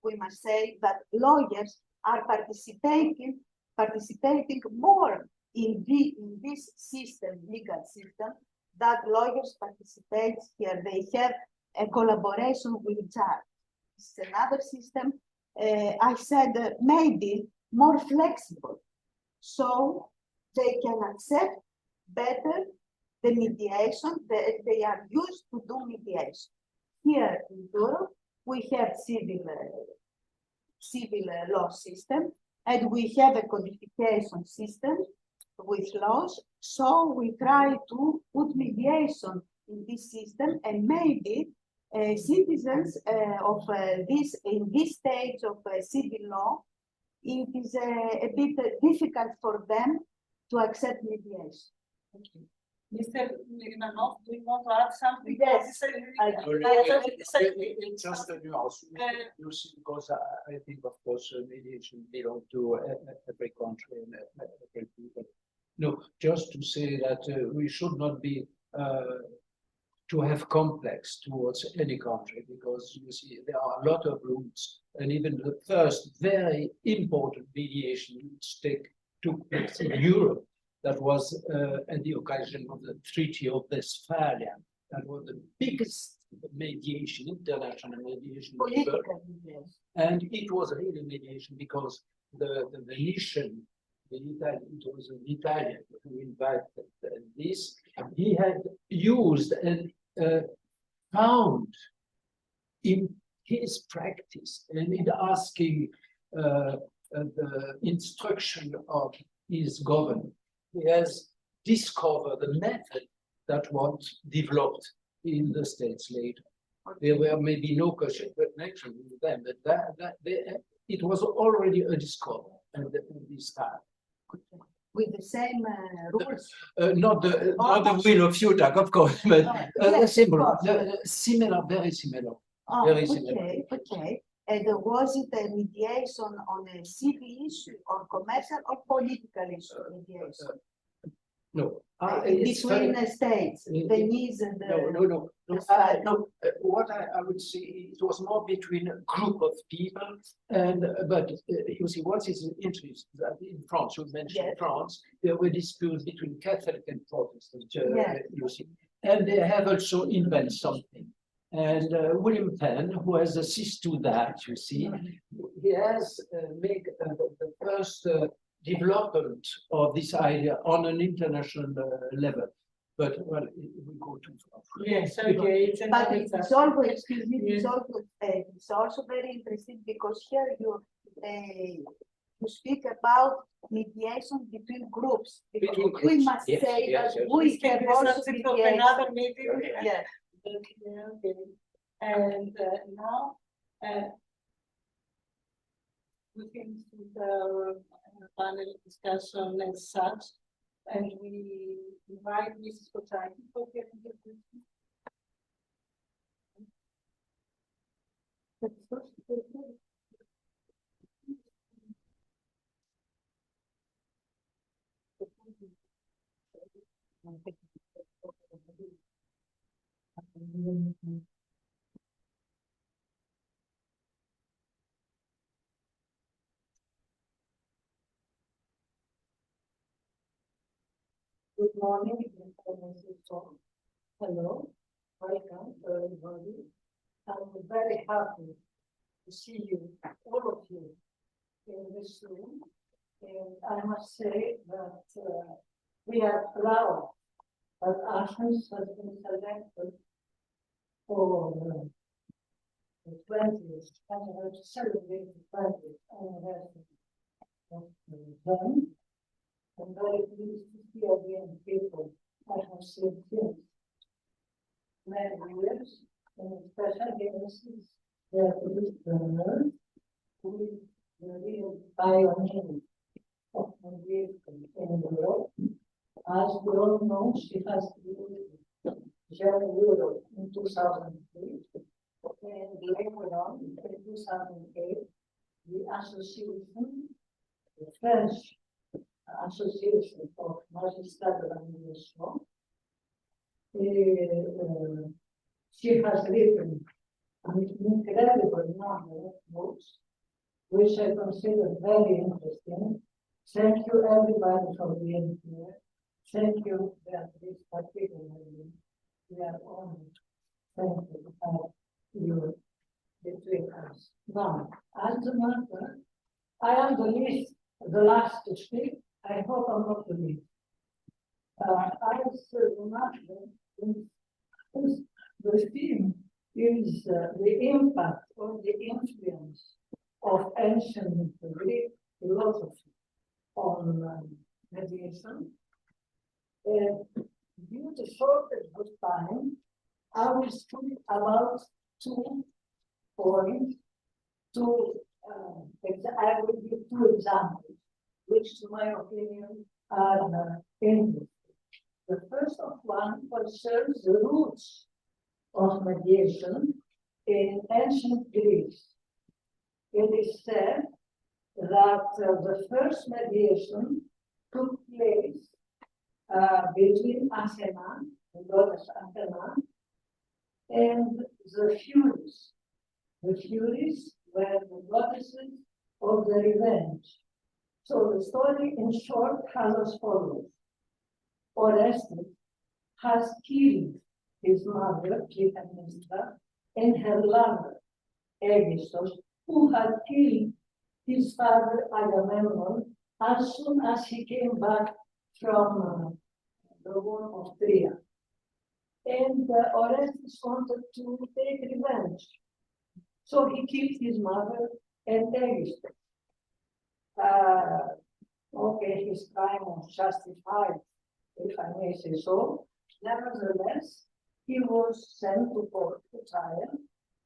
Speaker 1: we must say that lawyers are participating more in this system, legal system, that lawyers participate here. They have a collaboration with judges. It's another system, I said maybe more flexible, so they can accept better the mediation. They are used to do mediation. Here in Europe, we have civil law system, and we have a codification system with laws. So we try to put mediation in this system, and maybe citizens of in this stage of civil law, it is a bit difficult for them to accept mediation.
Speaker 3: Okay. Mr. Mirimanov, do you want to add something?
Speaker 1: Yes,
Speaker 4: It's just a nuance, you see, because I think, of course, mediation belongs to every country and every people. No, just to say that we should not be to have complex towards any country, because you see there are a lot of rules, and even the first very important mediation took place in Europe. That was at the occasion of the Treaty of Westphalia. That was the biggest mediation, international mediation in the world.
Speaker 1: Yes.
Speaker 4: And it was really mediation because the Venetian, it was an Italian who invited this. He had used and found in his practice and in asking the instruction of his government, he has discovered the method that was developed in the States later. There were maybe no connection with them, but it was already a discovery at this time.
Speaker 1: With the same rules.
Speaker 4: Not the will of Futak, of course, but
Speaker 1: yes,
Speaker 4: similar, similar, very similar. Very similar.
Speaker 1: Okay. And was it a mediation on a civil issue, or commercial, or political issue mediation?
Speaker 4: No.
Speaker 1: Between the states, Venice and
Speaker 4: No. What I would say, it was more between a group of people, and but you see, what is interesting that in France, you mentioned France, there were disputes between Catholic and Protestant. You see, and they have also invented something. And William Penn, who has assisted to that, you see, he has made the first development of this idea on an international level. But well, we go too far.
Speaker 3: Yes, okay.
Speaker 1: But it's always, excuse me, it's also very interesting because here you speak about mediation between groups.
Speaker 4: Between
Speaker 1: We
Speaker 4: groups.
Speaker 1: must
Speaker 4: Yes,
Speaker 1: say
Speaker 4: yes,
Speaker 1: that
Speaker 4: yes.
Speaker 1: we have also mediation.
Speaker 3: Another meeting.
Speaker 1: Yes.
Speaker 3: Okay. And now we finish with our panel discussion as such, and we invite Mrs. Kochaki for the presentation.
Speaker 6: Good morning. Hello, welcome to everybody. I'm very happy to see you, all of you, in this room. And I must say that we are proud that Athens has been selected for the 20th anniversary, celebrate the 20th anniversary of them. I'm very pleased to see again people I have seen since many years, and especially Mrs. Beatrice who is the real pioneer of mediation in Europe. As we all know, she has created GEMME Europe in 2003, and later on, in 2008, the association, the French Association of Magistrats de la Mediation, she has written an incredible number of books, which I consider very interesting. Thank you everybody for being here. Thank you, Beatrice, particularly. We are honored. Thank you to have you between us. Now, as a matter, I am the last to speak. I hope I'm not the least. As a matter, the theme is the impact or the influence of ancient Greek philosophy on mediation. Due to shortage of time, I will speak about 2 points. I will give 2 examples, which, to my opinion, are interesting. The first of one concerns the roots of mediation in ancient Greece. It is said that the first mediation took place between Athena, the goddess Athena, and the Furies. The Furies were the goddesses of the revenge. So the story in short has as follows. Orestes has killed his mother, Clytemnestra, and her lover, Aegisthus, who had killed his father, Agamemnon, as soon as he came back from the war of Troy. And Orestes wanted to take revenge. So he killed his mother and Aegisthus. Okay, his crime was justified, if I may say so. Nevertheless, he was sent to court to trial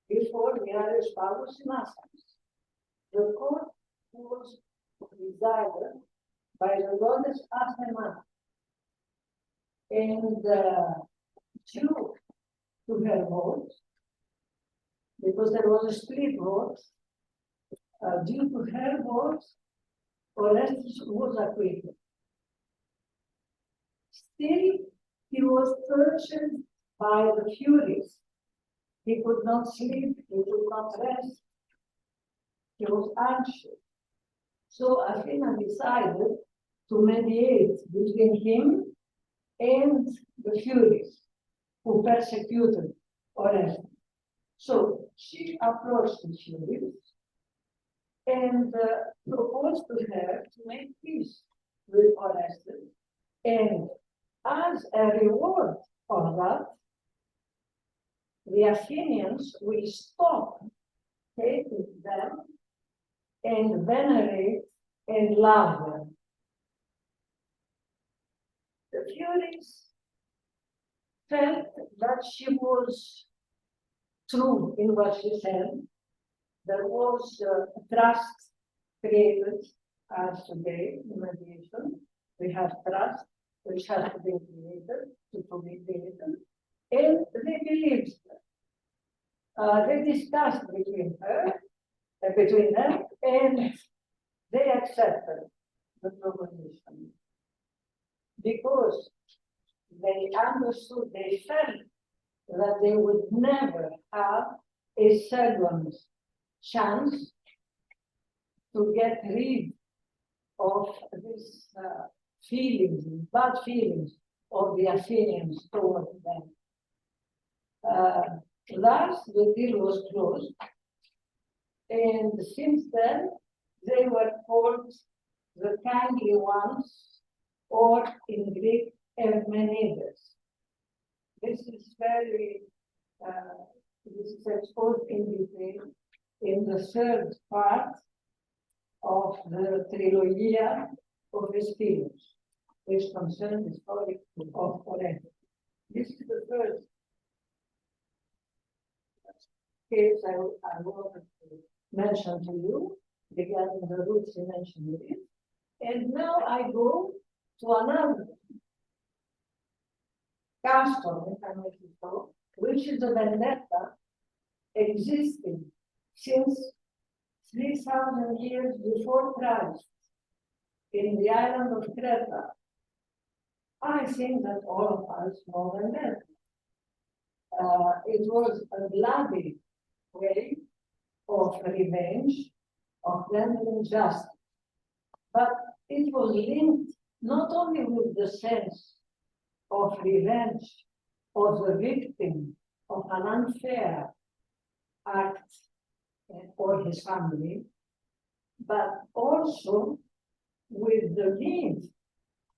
Speaker 6: before the Irish powers in Athens. The court was presided by the goddess Athena, and due to her vote, because there was a split vote, due to her vote, Orestes was acquitted. Still, he was tortured by the Furies. He could not sleep, he could not rest. He was anxious. So Athena decided to mediate between him and the Furies who persecuted Orestes. So she approached the Furies and proposed to her to make peace with Orestes. And as a reward for that, the Athenians will stop hating them and venerate and love them. The Furies felt that she was true in what she said. There was a trust created as today in mediation. We have trust which has to be created, to be created, and they believed her. They discussed between them, and they accepted the proposition because they understood, they felt that they would never have a second chance to get rid of these feelings, bad feelings of the Athenians toward them. Thus, the deal was closed, and since then, they were called the kindly ones, or in Greek, mediators. This is very, this is exposed in detail in the third part of the trilogia of experience, which concerns the story of Oren. This is the first case I wanted to mention to you regarding the roots you mentioned it. And now I go to another custom, if I may say so, which is the vendetta existing since 3,000 years before Christ in the island of Creta. I think that all of us know vendetta. It was a bloody way of revenge, of rendering justice. But it was linked not only with the sense of revenge of the victim of an unfair act or his family, but also with the need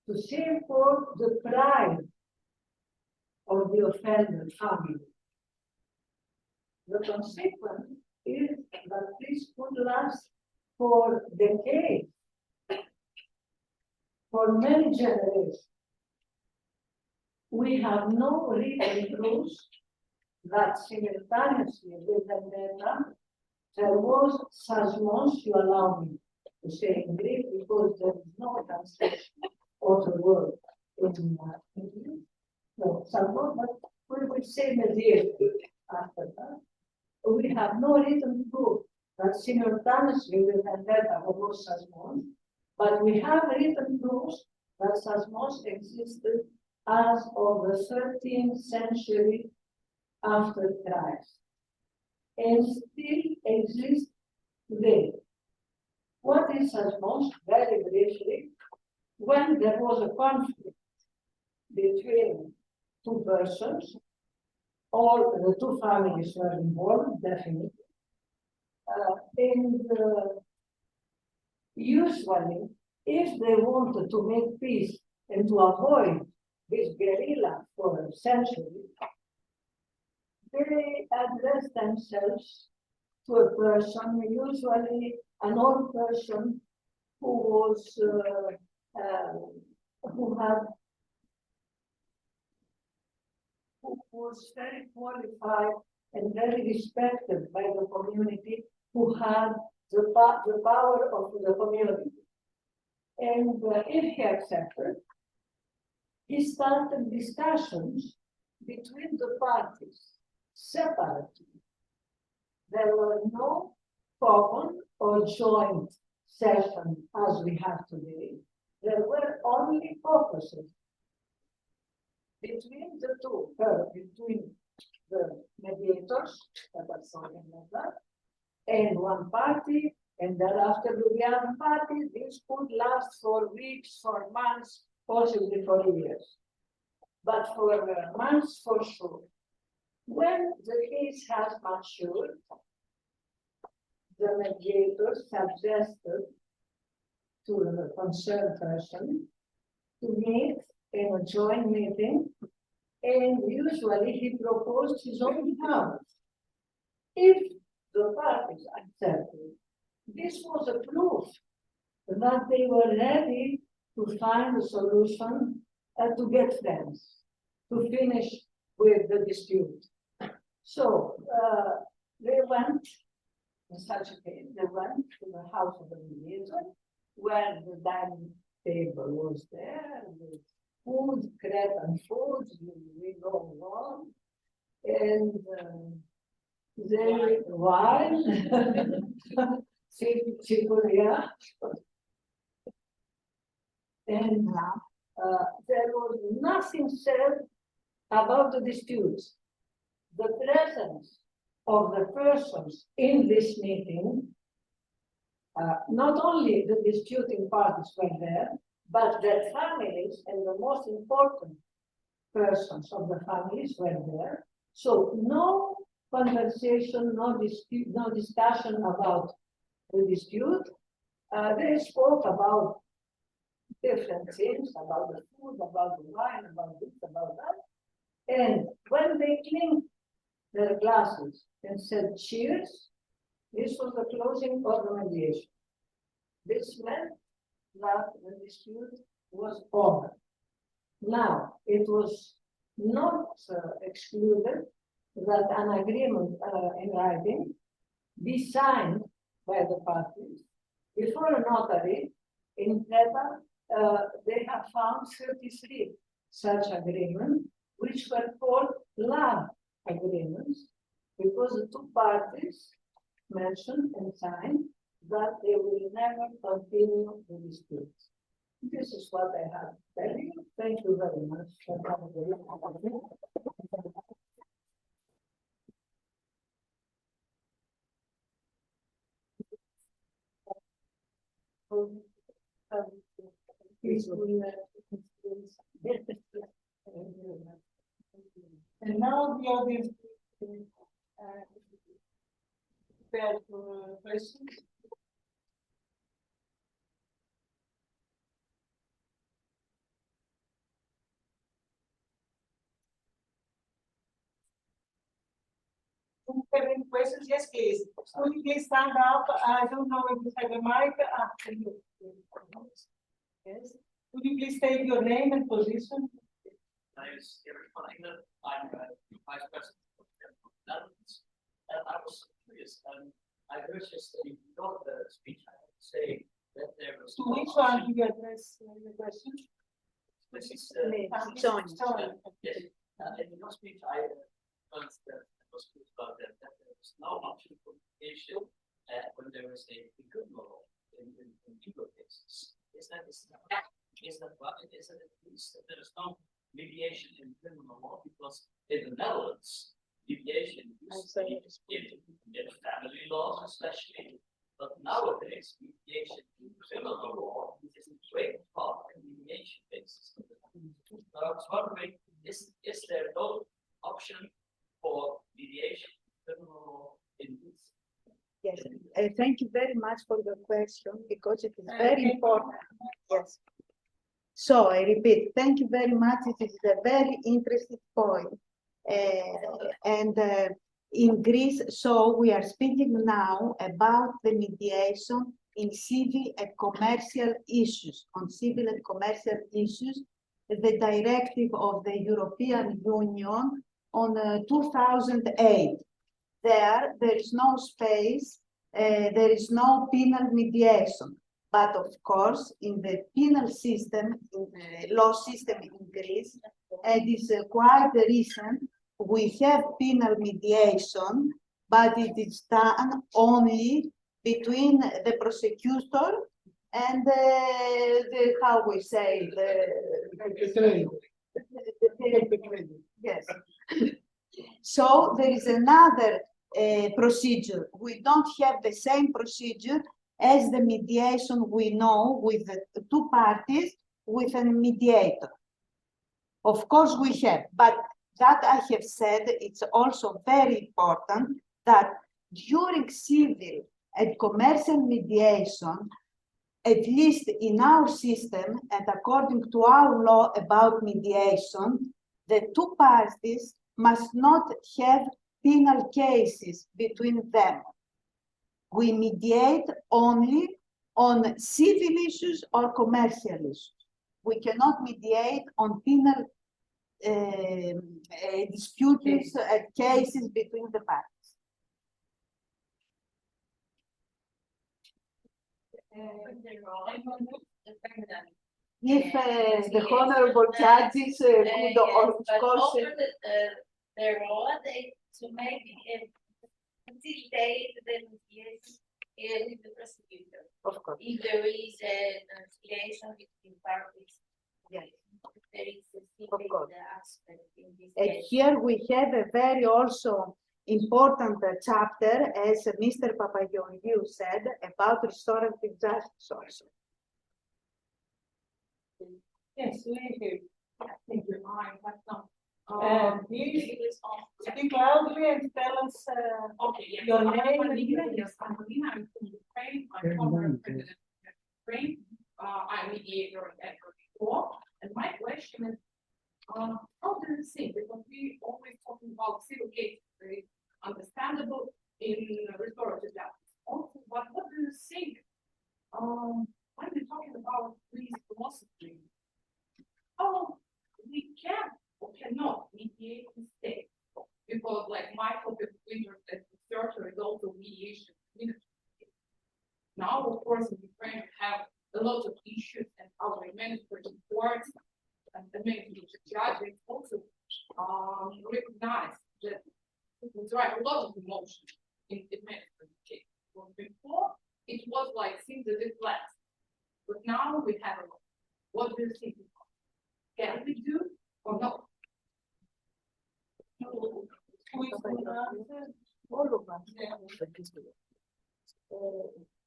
Speaker 6: to safeguard the pride of the offended family. The consequence is that this could last for decades, for many generations. We have no written proofs that simultaneously with the vendetta, there was sasmos, you allow me to say in Greek, because there is no translation of the word in English. No, sasmos, but we will say mediation after that. We have no written proof that simultaneously with vendetta there was sasmos, but we have written proofs that sasmos existed as of the 13th century after Christ, and still exists today. What is sasmos? Very briefly, when there was a conflict between two persons, all the two families were involved, definitely, and usually, if they wanted to make peace and to avoid this guerrilla for a century, they address themselves to a person, usually an old person who was who was very qualified and very respected by the community, who had the power of the community. And if he accepted, he started discussions between the parties separately. There were no common or joint session as we have today. There were only caucuses between the two, between the mediators, that are something like that, and one party, and thereafter the other party. This could last for weeks, for months, possibly for years, but for months for sure. When the case has matured, the mediators suggested to the concerned person to meet in a joint meeting, and usually he proposed his own powers. If the parties accepted, this was a proof that they were ready to find a solution to get friends, to finish with the dispute. So they went, in such a case, they went to the house of the mediator, where the dining table was there, with food, Cretan food, we go on, and they wine, chicoria, and there was nothing said about the disputes. The presence of the persons in this meeting, not only the disputing parties were there, but their families and the most important persons of the families were there. So no conversation, no dispute, no discussion about the dispute. They spoke about different things, about the food, about the wine, about this, about that. And when they clinked their glasses and said cheers, this was the closing of the mediation. This meant that the dispute was over. Now, it was not excluded that an agreement in writing be signed by the parties before a notary. In Creta, they have found 33 such agreements, which were called love agreements, because the two parties mentioned and signed that they will never continue the dispute. This is what I have to tell you. Thank you very much.
Speaker 3: And now the audience prepared for questions. Do you have any questions? Yes, please. Could you please stand up? I don't know if you have a mic. You. Yes. Could you please state your name and position?
Speaker 7: My name is Ioanna. I'm Vice President of the Netherlands. And I was curious, I heard just in your speech, I would say that there was.
Speaker 3: To which one do you address the question?
Speaker 7: This is
Speaker 3: Tomi.
Speaker 7: yes. In your speech, I learned that it was good about that there was no option for mediation when there is a criminal law in legal cases. Is that what it is? At least that there is no mediation in criminal law, because in the Netherlands, mediation is in family laws especially, but nowadays mediation in criminal law is a great part of mediation cases. So I was wondering, is there no option for mediation in criminal law in this?
Speaker 1: Yes, thank you very much for your question, because it is very important. Yes. So I repeat, thank you very much. It is a very interesting point. In Greece, so we are speaking now about the mediation in civil and commercial issues, on civil and commercial issues, the directive of the European Union on 2008. There is no space, there is no penal mediation. But of course, in the penal system, in the law system in Greece, it is quite recent, we have penal mediation, but it is done only between the prosecutor and how we say, yes. So there is another procedure. We don't have the same procedure as the mediation we know with the two parties with a mediator. Of course we have, but that I have said, it's also very important that during civil and commercial mediation, at least in our system and according to our law about mediation, the two parties must not have penal cases between them. We mediate only on civil issues or commercial issues. We cannot mediate on penal disputes and cases between the parties. If the honorable judges could, of course,
Speaker 8: their role to maybe facilitate the mediation with the prosecutor.
Speaker 1: of course,
Speaker 8: If there is a conciliation between parties,
Speaker 1: yes.
Speaker 8: there is a
Speaker 1: Of course.
Speaker 8: civil aspect in this
Speaker 1: And
Speaker 8: case.
Speaker 1: here we have a very also important chapter, as Mr. Papageorgiou said, about restorative justice also.
Speaker 3: Yes, we hear.
Speaker 2: Thank you.
Speaker 3: Please speak loudly and tell us
Speaker 9: Okay, yes.
Speaker 3: your
Speaker 9: I'm
Speaker 3: name.
Speaker 9: Paulina. Yes, I'm Paulina. I'm from Ukraine. I'm former president of Ukraine. I'm mediator at before. And my question is, how do you think? Because we always talking about civil cases, very understandable in restorative justice. Also, but what do you think mediate the state. Because like my focus as researcher is also mediation. Now, of course, in Ukraine, we have a lot of issues and how we manage the courts and the management of judges also recognize that it drives a lot of emotion in the management case. Before, it was like things that is less. But now we have a lot. What do you think? Can we do or not?
Speaker 3: Who is going to answer?
Speaker 6: All of us.
Speaker 3: Yeah.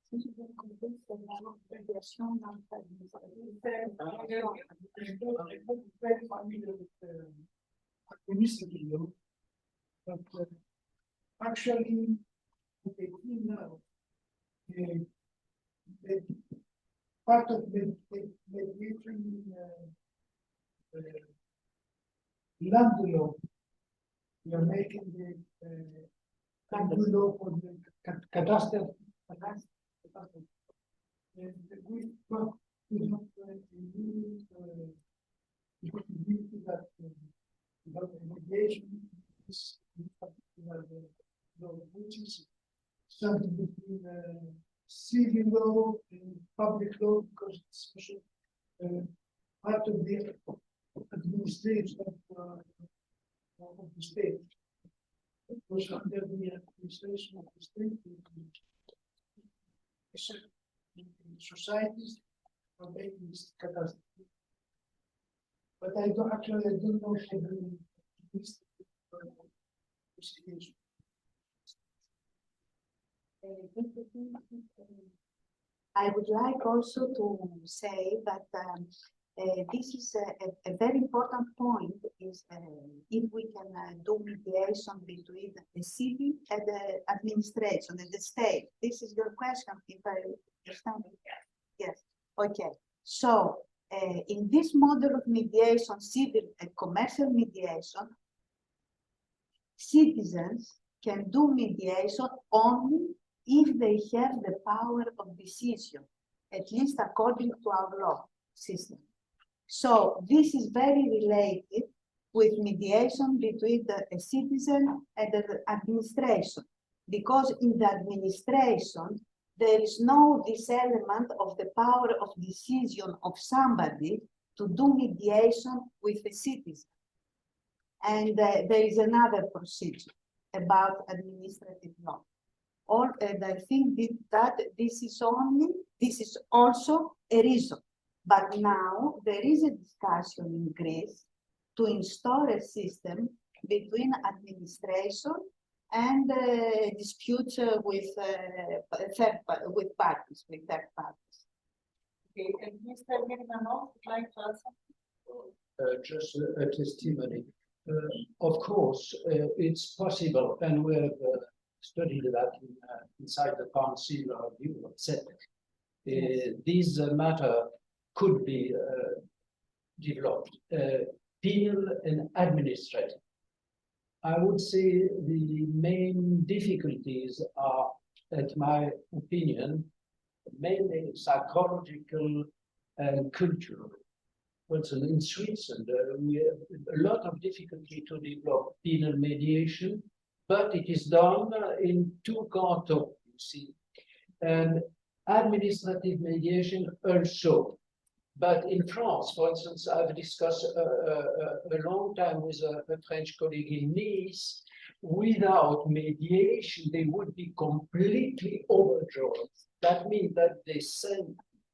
Speaker 6: Si je veux compter, c'est la mediation dans ta vie.
Speaker 5: I'm very familiar with Kimiskidou, but actually, what they do now, part of the mediation land law, we are making the new law for the cadastre. And we got that mediation is which is something between civil law and public law, because it's special part of the administration of the state. It was under the administration of the state. Societies are making this catastrophe. But I don't know how to this investigation.
Speaker 1: I would like also to say that this is a very important point, is if we can do mediation between the civil and the administration and the state. This is your question, if I understand it. Yes. Okay. So in this model of mediation, civil and commercial mediation, citizens can do mediation only if they have the power of decision, at least according to our law system. So this is very related with mediation between a citizen and the administration, because in the administration, there is no this element of the power of decision of somebody to do mediation with a citizen. And there is another procedure about administrative law. And I think that this is also a reason. But now there is a discussion in Greece to install a system between administration and disputes with third parties.
Speaker 3: Okay, and Mr. Germanov would like to add something?
Speaker 4: Just a testimony. Of course, it's possible, and we have studied that inside the Council of Europe. This matter could be developed, penal and administrative. I would say the main difficulties are, at my opinion, mainly psychological and cultural. For instance, in Switzerland, we have a lot of difficulty to develop penal mediation, but it is done in 2 cantons, you see, and administrative mediation also. But in France, for instance, I've discussed a long time with a French colleague in Nice. Without mediation, they would be completely overjoyed. That means that they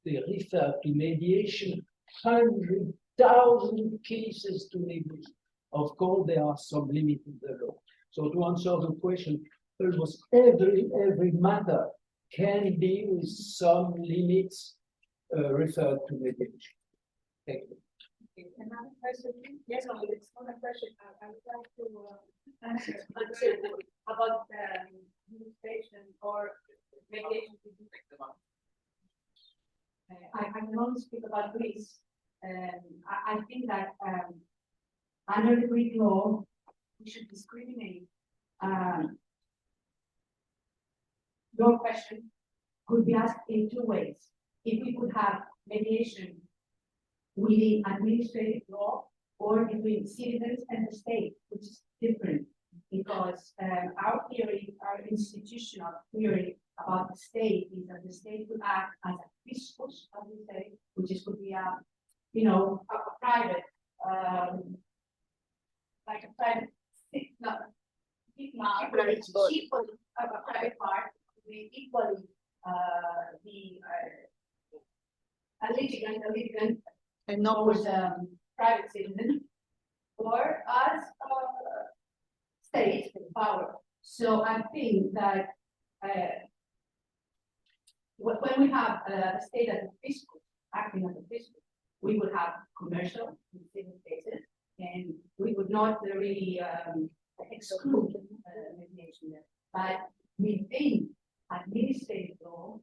Speaker 4: refer to mediation 100,000 cases to mediation. Of course, there are some limits in the law. So to answer the question, almost every matter can be with some limits referred to mediation. Thank you.
Speaker 3: Okay, another question? Yes, no, it's not a question. I would like to answer about administration or mediation. I can only speak about Greece. I think that under the Greek law, we should discriminate. Your question could be asked in 2 ways. If we could have mediation with the administrative law,
Speaker 2: or between citizens and the state, which is different. Because our theory, our institutional theory about the state is that the state will act as a fiscus, as we say, which is could be a, you know, a private, like a private, not,
Speaker 1: Private body.
Speaker 2: equally, a private part, we equally, the a litigant,
Speaker 1: And not
Speaker 2: or private citizen, or as state power. So I think that when we have a state as a fiscal, acting as a fiscal, we would have commercial and civil cases, and we would not really exclude mediation there. But within administrative law,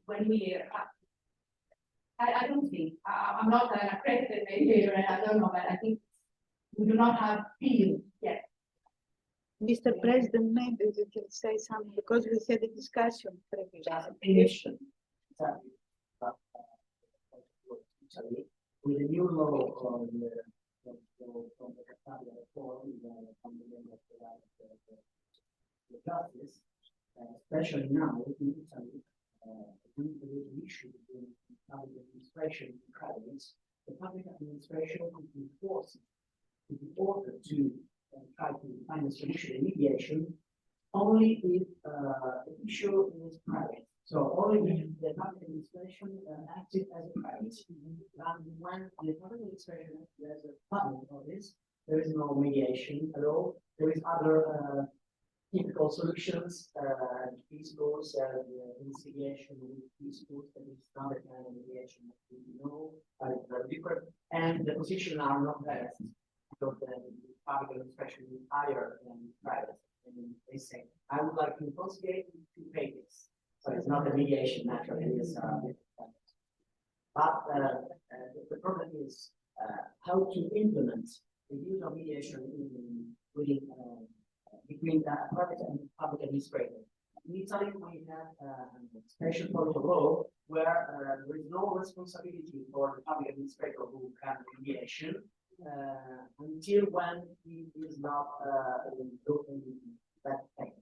Speaker 2: when we I don't think, I'm not an accredited mediator, and I don't know, but I think we do not have field yet.
Speaker 1: Mr. President, maybe you can say something, because we had a discussion previously.
Speaker 4: Just definition. Exactly. With the new law on the Catalan reform, from the justice, especially now in Italy, there is an issue between public administration and privates. The public administration could be forced to be ordered to try to find a solution in mediation only if the issue is private. So only if the public administration acted as a private. And when the public administration has a public office, there is no mediation at all. There is other typical solutions, fiscals, instigation with fiscals, that is not a kind of mediation that we know, it's very different. And the positions are not balanced, because the public administration is higher than private. And they say, I would like to conciliate to pay this. So it's not a mediation matter, it is but the problem is how to implement the use of mediation between private and public administrator. In Italy, we have a special part of law where there is no responsibility for the public administrator who can mediation until when he is not doing that thing.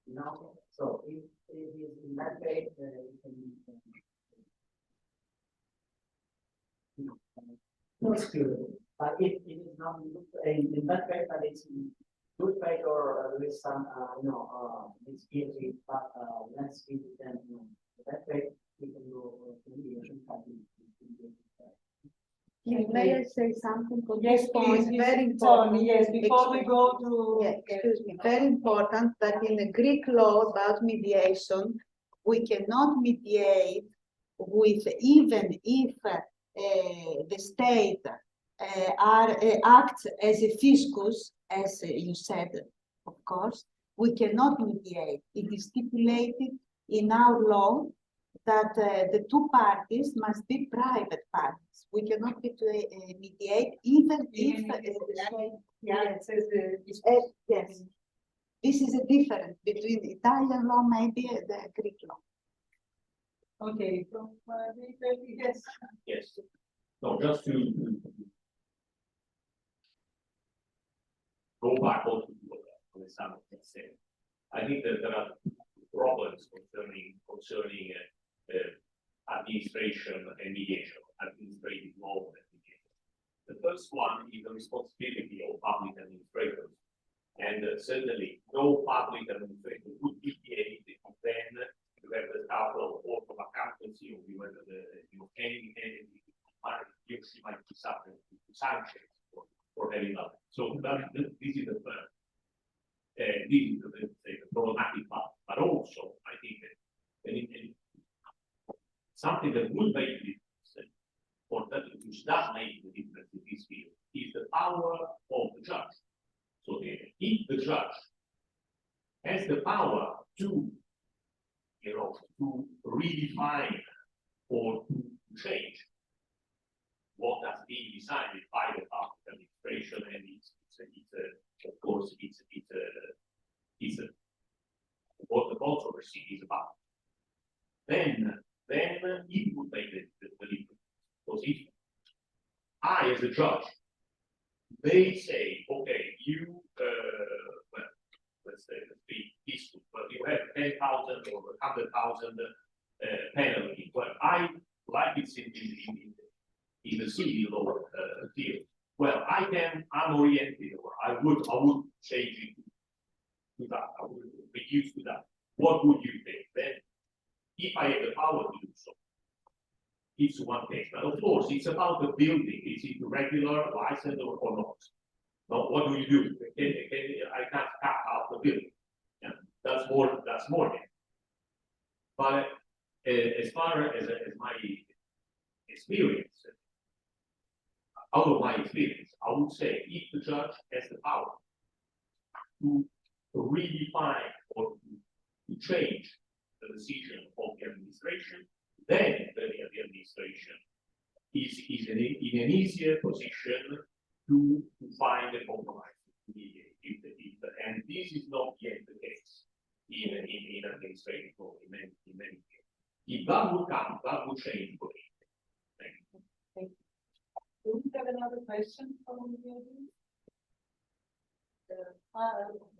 Speaker 4: You know, so if it is in that way, it can be not excludable. But if it is not in that way, but it's in good faith or with some, it's guilty, but let's give them that way, we can go to mediation.
Speaker 1: May I say something on
Speaker 3: Yes,
Speaker 1: this point?
Speaker 3: please,
Speaker 1: Very
Speaker 3: Tony,
Speaker 1: important.
Speaker 3: yes, before we
Speaker 1: Excuse
Speaker 3: go to.
Speaker 1: Yeah, excuse me, very important that in the Greek law about mediation, we cannot mediate with, even if the state acts as a fiscus, as you said, of course, we cannot mediate. It is stipulated in our law that the two parties must be private parties. We cannot mediate even if the state.
Speaker 3: Yeah, it says
Speaker 1: Yes. This is a difference between Italian law, maybe the Greek law.
Speaker 3: okay, from yes.
Speaker 10: Yes. No, just to go back also to what Alessandro said. I think that there are problems concerning administration and mediation, administrative law and mediation. The first one is the responsibility of public administrators. And certainly no public administrator would mediate if then you have the start of court of accountancy or you have any he or she might be subject to sanctions for having that. So this is the first. This is the problematic part. But also, I think that something that would make the difference, or that which does make the difference in this field, is the power of the judge. So if the judge has the power to, to redefine or to change what has been decided by the public administration, and of course, it's what the controversy is about. Then it would make the difference. Because if I, as a judge, they say, okay, you, well, let's say, be peaceful, but you have 10,000 or 100,000 penalty. Well, I like it's in the civil law field. Well, I'm oriented, or I would change it to that. I would reduce to that. What would you think then? If I have the power to do so, it's one case. But of course, it's about the building. Is it regular, licensed, or not? Now, what do you do? I can't cut out the building. Yeah, that's more. But as far as my experience, out of my experience, I would say if the judge has the power to redefine or to change the decision of the administration, then the administration is in an easier position to find a compromise. And this is not yet the case in administrative law in many cases. If that would come, that would change for me. Thank you.
Speaker 3: Thank you. Do we have another question from the audience?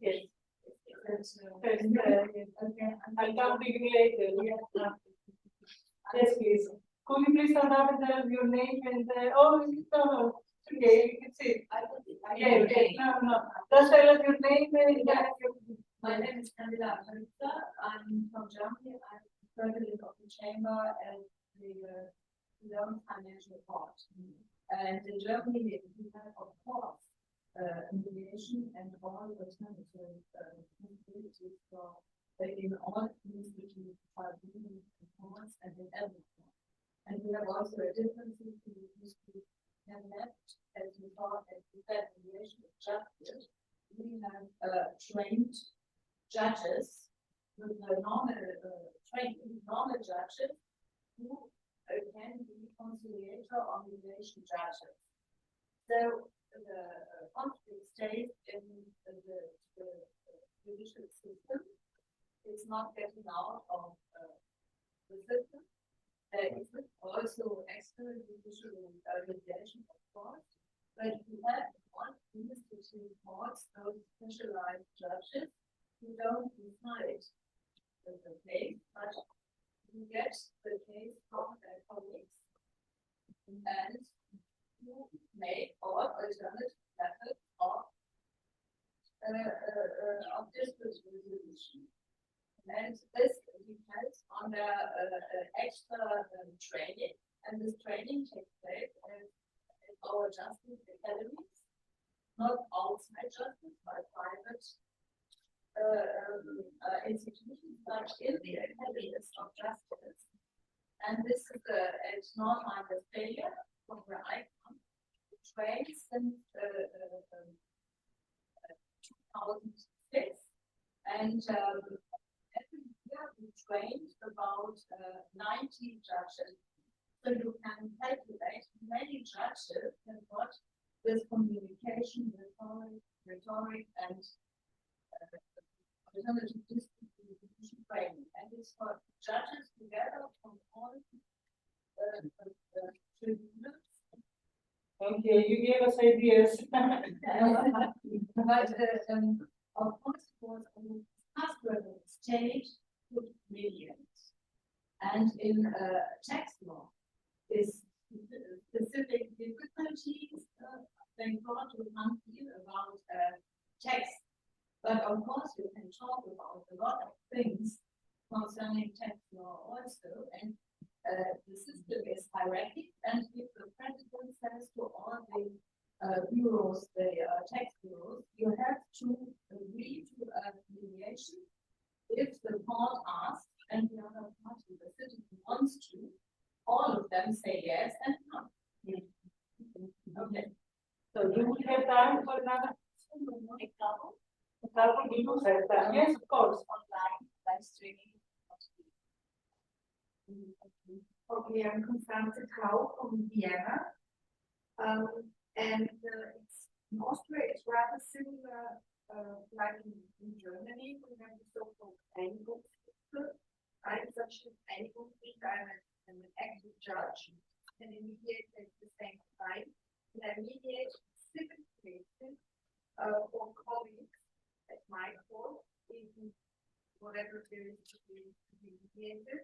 Speaker 3: Yes. I'll come to you later. Yes, please. Could you please stand up and tell your name and no, okay, you can see. Yeah, okay. No. Just tell us your name and
Speaker 2: My name is Camilla Hölzer. I'm from Germany. I'm president of the chamber and the German financial court. And in Germany, we have, of course, mediation and all alternative possibilities for in all administrative tribunals and courts and in everything. And we have also a difference between these two. And that, as we thought, as we said, mediation is justice. We have trained judges with the normal training, normal judges who can be conciliator or mediation judges. So the conflict stays in the judicial system. It's not getting out of the system. There is also external judicial mediation, of course, but we have one administrative courts, those specialized judges who don't decide the case, but who get the case from their colleagues and who make all alternative methods of dispute resolution. And this depends on the extra training, and this training takes place in our justice academies, not outside justice, but private institutions, but in the academies of justice. And this is it's not like a failure from where I come. It trains since 2006, and every year we trained about 90 judges. So you can calculate many judges and what this communication, rhetoric, and alternative distribution training. And it's for judges together from all tribunals.
Speaker 3: Okay, you gave us ideas.
Speaker 2: But of course, it was password exchange to mediate. And in tax law, is specific difficulties. Thank God we can't hear about tax. But of course, you can talk about a lot of things concerning tax law also. And the system is hierarchic. And if the president says to all the bureaus, the tax bureaus, you have to agree to a mediation if the court asks and the other party, the citizen, wants to. All of them say yes and no. Okay.
Speaker 3: So do we have time for another example? Yes, of course.
Speaker 8: Online, live streaming.
Speaker 11: Okay, I'm Constanze Kau from Vienna. And it's, in Austria, it's rather similar, like in Germany, we have the so-called Einigungsgipfel. I'm such an Einigungsgipfel, I'm an active judge, and I mediate at the same time. And I mediate civil cases, for colleagues at my court, in whatever there is to be mediated.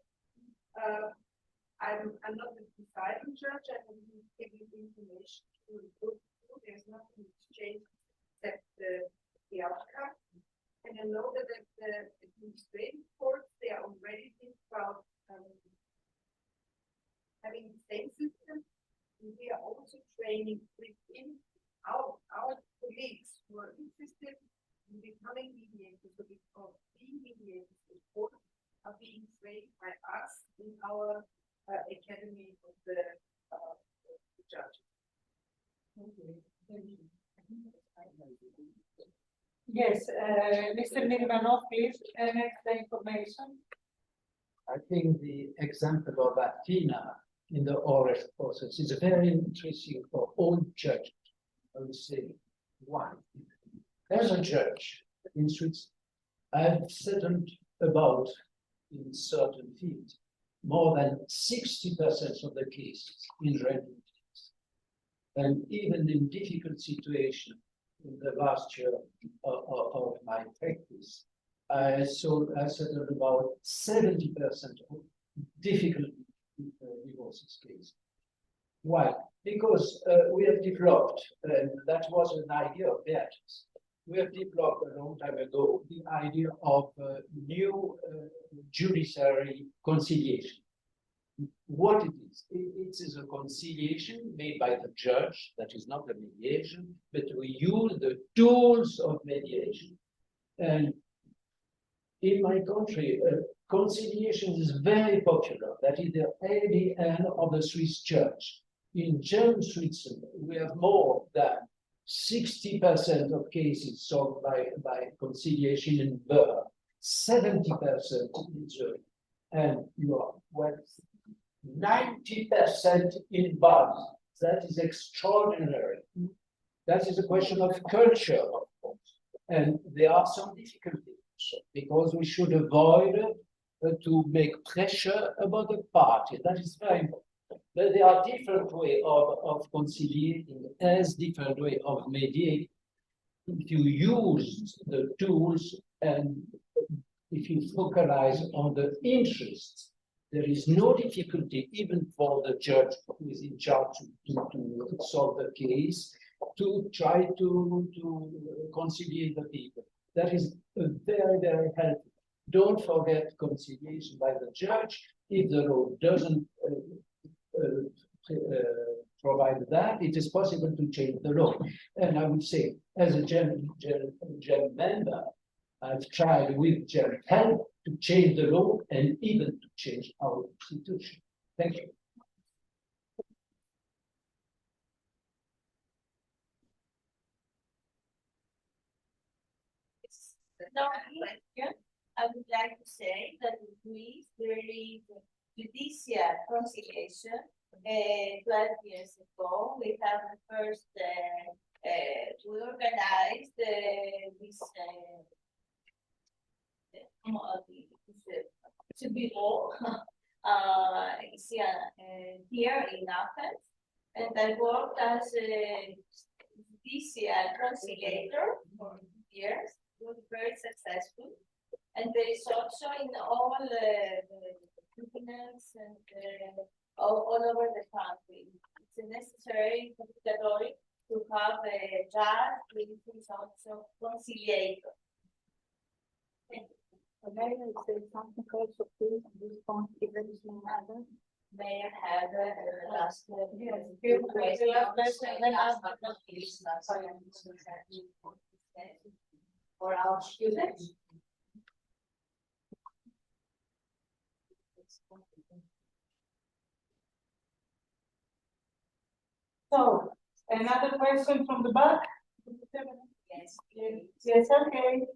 Speaker 11: I'm not the deciding judge, I will be giving information to the group. There's nothing to change except the outcome. And I know that at the administrative courts, they are already thinking about having the same system. And we are also training within our colleagues who are interested in becoming mediators, or being mediators in court, are being trained by us in our academy of the judges.
Speaker 3: Yes, Mr. Mirmanov, please, next information.
Speaker 4: I think the example of Athena in the oral process is very interesting for all judges. I would say, why? As a judge in Switzerland, I've settled about in certain fields more than 60% of the cases in remedies. And even in difficult situations, in the last year of my practice, I settled about 70% of difficult divorces cases. Why? Because we have developed, and that was an idea of theirs. We have developed a long time ago the idea of new judiciary conciliation. What it is a conciliation made by the judge, that is not a mediation, but we use the tools of mediation. And in my country, conciliation is very popular. That is the ADN of the Swiss church. In German Switzerland, we have more than 60% of cases solved by conciliation in Bern, 70% in Zurich, and you are well, 90% in Bern. That is extraordinary. That is a question of culture, of course. And there are some difficulties because we should avoid to make pressure about the party. That is very important. But there are different ways of conciliating, as different way of mediating. If you use the tools and if you focalize on the interests, there is no difficulty even for the judge who is in charge to solve the case, to try to conciliate the people. That is very, very helpful. Don't forget conciliation by the judge. If the law doesn't provide that, it is possible to change the law. And I would say, as a GEMME member, I've tried with GEMME help to change the law and even to change our institution. Thank you.
Speaker 8: No, yeah, I would like to say that in Greece there is judicial conciliation. 12 years ago, we have the first, we organized this bureau here in Athens, and I worked as a judicial conciliator for years. It was very successful, and there is also in all the tribunals and all over the country. It's necessary category to have a judge who is also conciliator.
Speaker 1: May I say something also, please, at this point, if there is no other?
Speaker 8: May I have the last
Speaker 1: Yes, few questions, last question, then ask
Speaker 8: but not least, for our students.
Speaker 3: So, another question from the back?
Speaker 8: Yes.
Speaker 3: Yes, okay.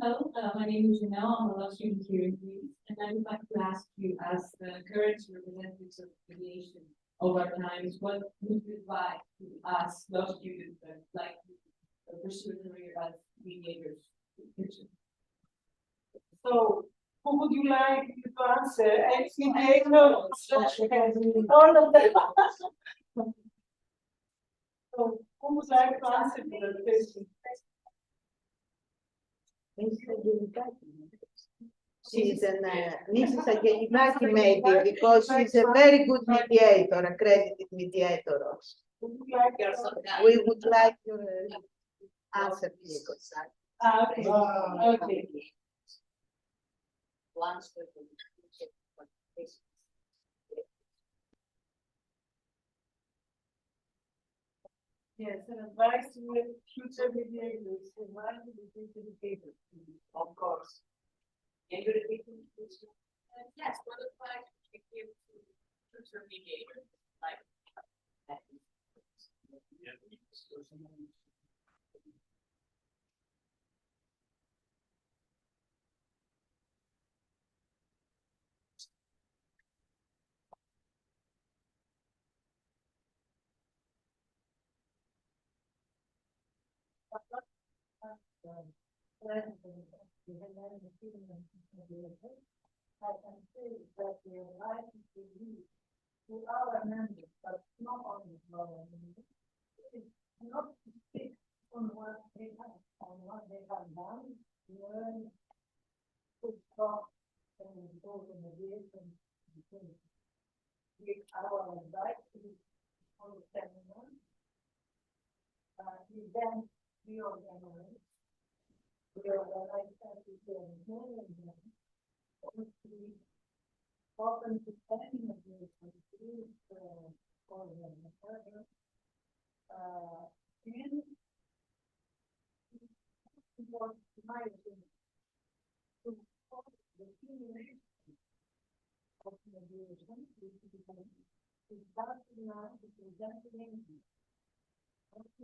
Speaker 2: Hello, my name is Janelle. I'm a law student here in Greece, and I would like to ask you, as the current representatives of mediation of our times, what would you advise to us law students that like to pursue a career as mediators?
Speaker 3: So, Who would you like to answer? Mediator, all of them. So, who would like to answer to that question?
Speaker 6: She's an Mrs. Aggelivaki maybe because she's a very good mediator, accredited mediator also. We would like your answer, please.
Speaker 3: Okay. Okay. Yes, and advice to future mediators. Why do we think mediators?
Speaker 7: Of course. Can you repeat the question?
Speaker 9: Yes, what advice would you give to future mediators? Like,
Speaker 6: I can say that the advice to you, to our members, but not only to our members, is not to speak on what they have, done, learn, to talk, and go to mediation. With our advice to all the seminar, we then reorganize that we can open to planning of the country for the further. And what my opinion to follow the simulation of mediation, which is starting now to present in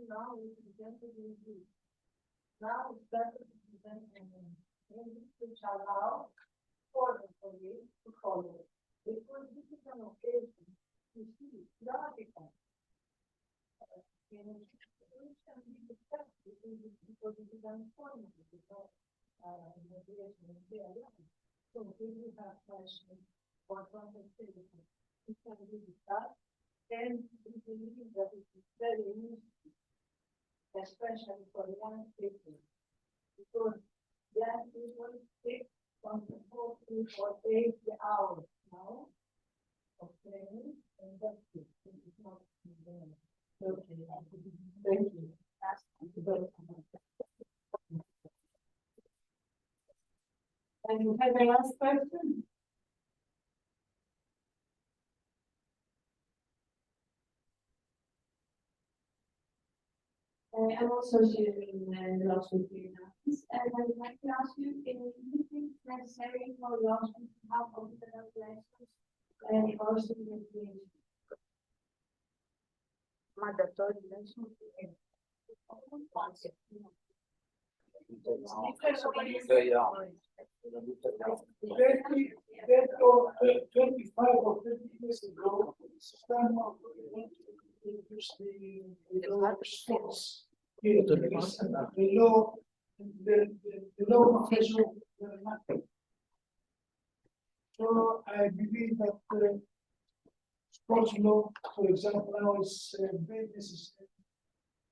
Speaker 6: now we presented in Greece. Now it's better to present in English, which allow for you to follow. Because this is an occasion to see practical. And which can be discussed because it is informative, because mediation is there. So if you have questions or conversation, it can be discussed. And we believe that it is very useful, especially for young people, because young people take from 4 or 8 hours now of training, and that's it. It is not okay. Thank you.
Speaker 3: And you have a last question?
Speaker 2: I'm also sharing the laws with you now. And I would like to ask you, do you think it's necessary for laws to have competent lessons and also mediation?
Speaker 6: Mandatory lessons.
Speaker 5: That 25 or 30 years ago, some of the the law measure nothing. So I believe that sports law, for example, now is very necessary,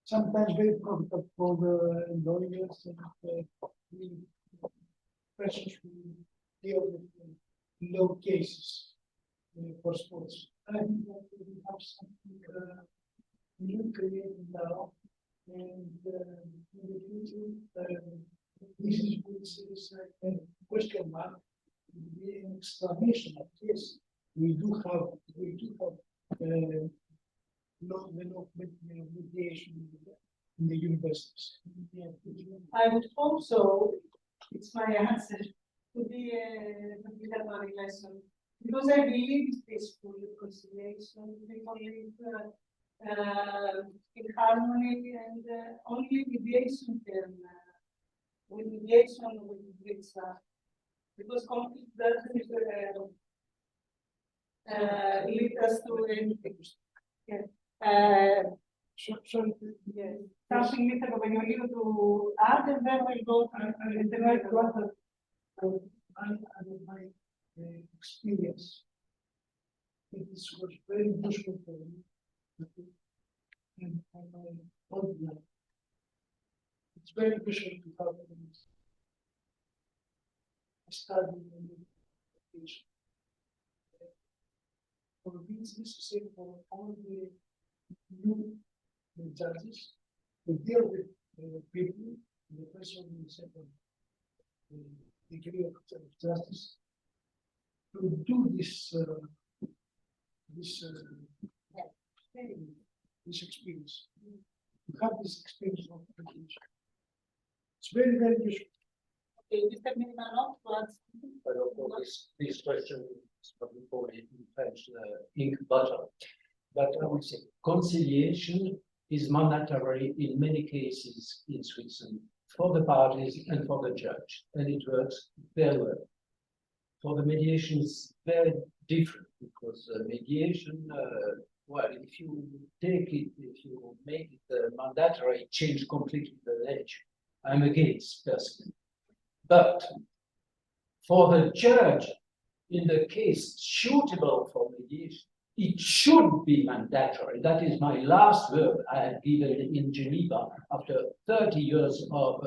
Speaker 5: sometimes very profitable for the lawyers and persons who deal with law cases for sports. I think that we have something new created now, and in the future, this is a question mark, be an exclamation. Yes, we do have law mediation in the universities.
Speaker 3: I would hope so. It's my answer to be a mandatory lesson, because I believe in peaceful reconciliation, people live in harmony, and only mediation can, with mediation we bring stuff, because conflict doesn't lead us to anything. Yeah. Yes. Something Mr. Papagiorgio to add, and then we'll go to the next one.
Speaker 5: under my experience, it was very useful for me. And for my own life. It's very useful to have a study in education. For this necessary for all the new judges to deal with people in the first or the second degree of justice, to do this experience, to have this experience of education. It's very, very useful.
Speaker 3: Okay, Mr. Minimanov,
Speaker 4: But of course, this question is probably called in French ink butter. But I would say conciliation is mandatory in many cases in Switzerland for the parties and for the judge, and it works very well. For the mediation, it's very different because mediation, well, if you take it, if you make it mandatory, it changes completely the nature. I'm against personally. But for the judge, in the case suitable for mediation, it should be mandatory. That is my last word I had given in Geneva after 30 years of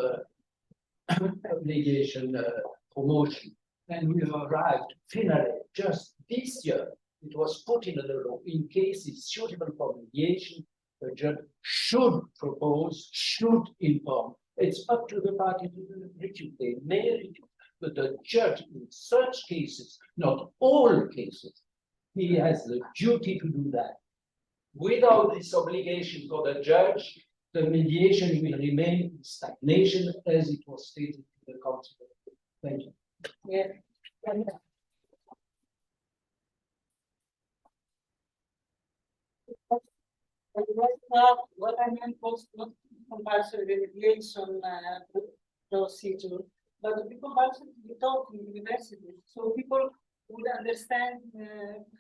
Speaker 4: mediation promotion. And we arrived finally just this year. It was put in the law in cases suitable for mediation. The judge should propose, should inform. It's up to the party to refute. They may refute, but the judge in such cases, not all cases, he has the duty to do that. Without this obligation for the judge, the mediation will remain in stagnation as it was stated in the council. Thank you.
Speaker 3: yeah. What I meant was not compulsory mediation procedure, but to be compulsory to be taught in universities, so people would understand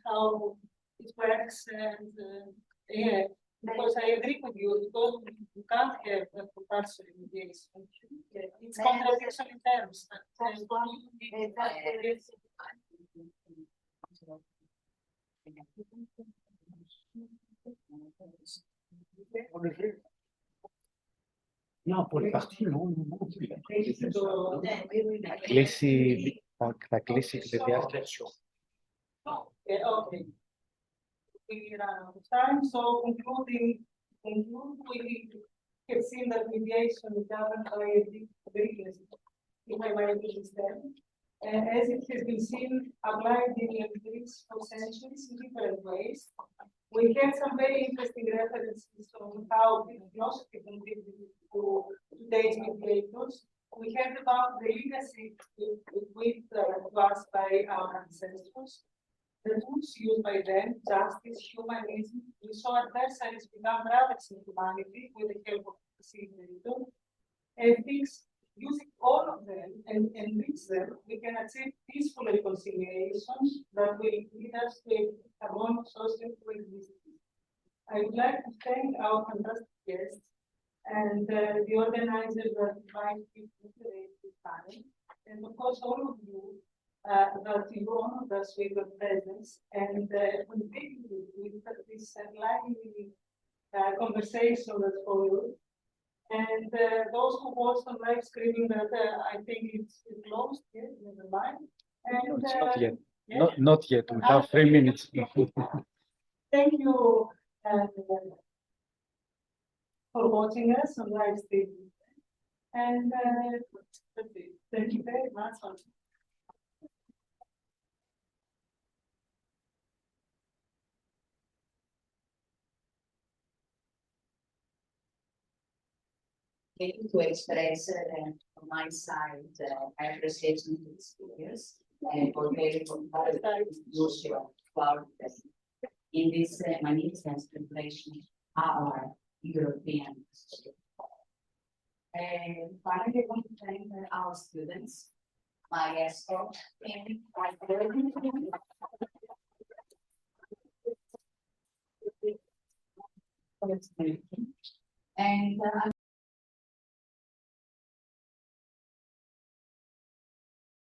Speaker 3: how it works, and yeah, because I agree with you, because you can't have a compulsory mediation. It's contradiction in terms.
Speaker 12: Non, pour les parties, non, non. Κλείσει, θα κλείσει τη διάσταση.
Speaker 3: Okay. We run out of time, so conclude, we have seen that mediation is governed by a deep agreement, if I might understand. And as it has been seen, applied in Greece for centuries in different ways. We had some very interesting references on how philosophy contributed to today's mediators. We heard about the legacy with us by our ancestors, the tools used by them, justice, humanism. We saw adversaries become brothers in humanity with the help of the mediator. Ethics, using all of them and enrich them, we can achieve peaceful reconciliations that will lead us to a harmonious social coexistence. I would like to thank our fantastic guests and the organizers that invite people to this time, and of course all of you that you honored us with your presence and contributed with this lively conversation that followed. And those who watched on live streaming, that I think it's closed, yes, never mind. And,
Speaker 12: No, it's not yet.
Speaker 3: Yeah.
Speaker 12: Not yet. We have 3 minutes.
Speaker 3: Thank you for watching us on live streaming. And thank you very much.
Speaker 2: To express from my side my appreciation to the speakers and for their usual part in this magnificent celebration of our European history. And finally, I want to thank our students, my escort, and my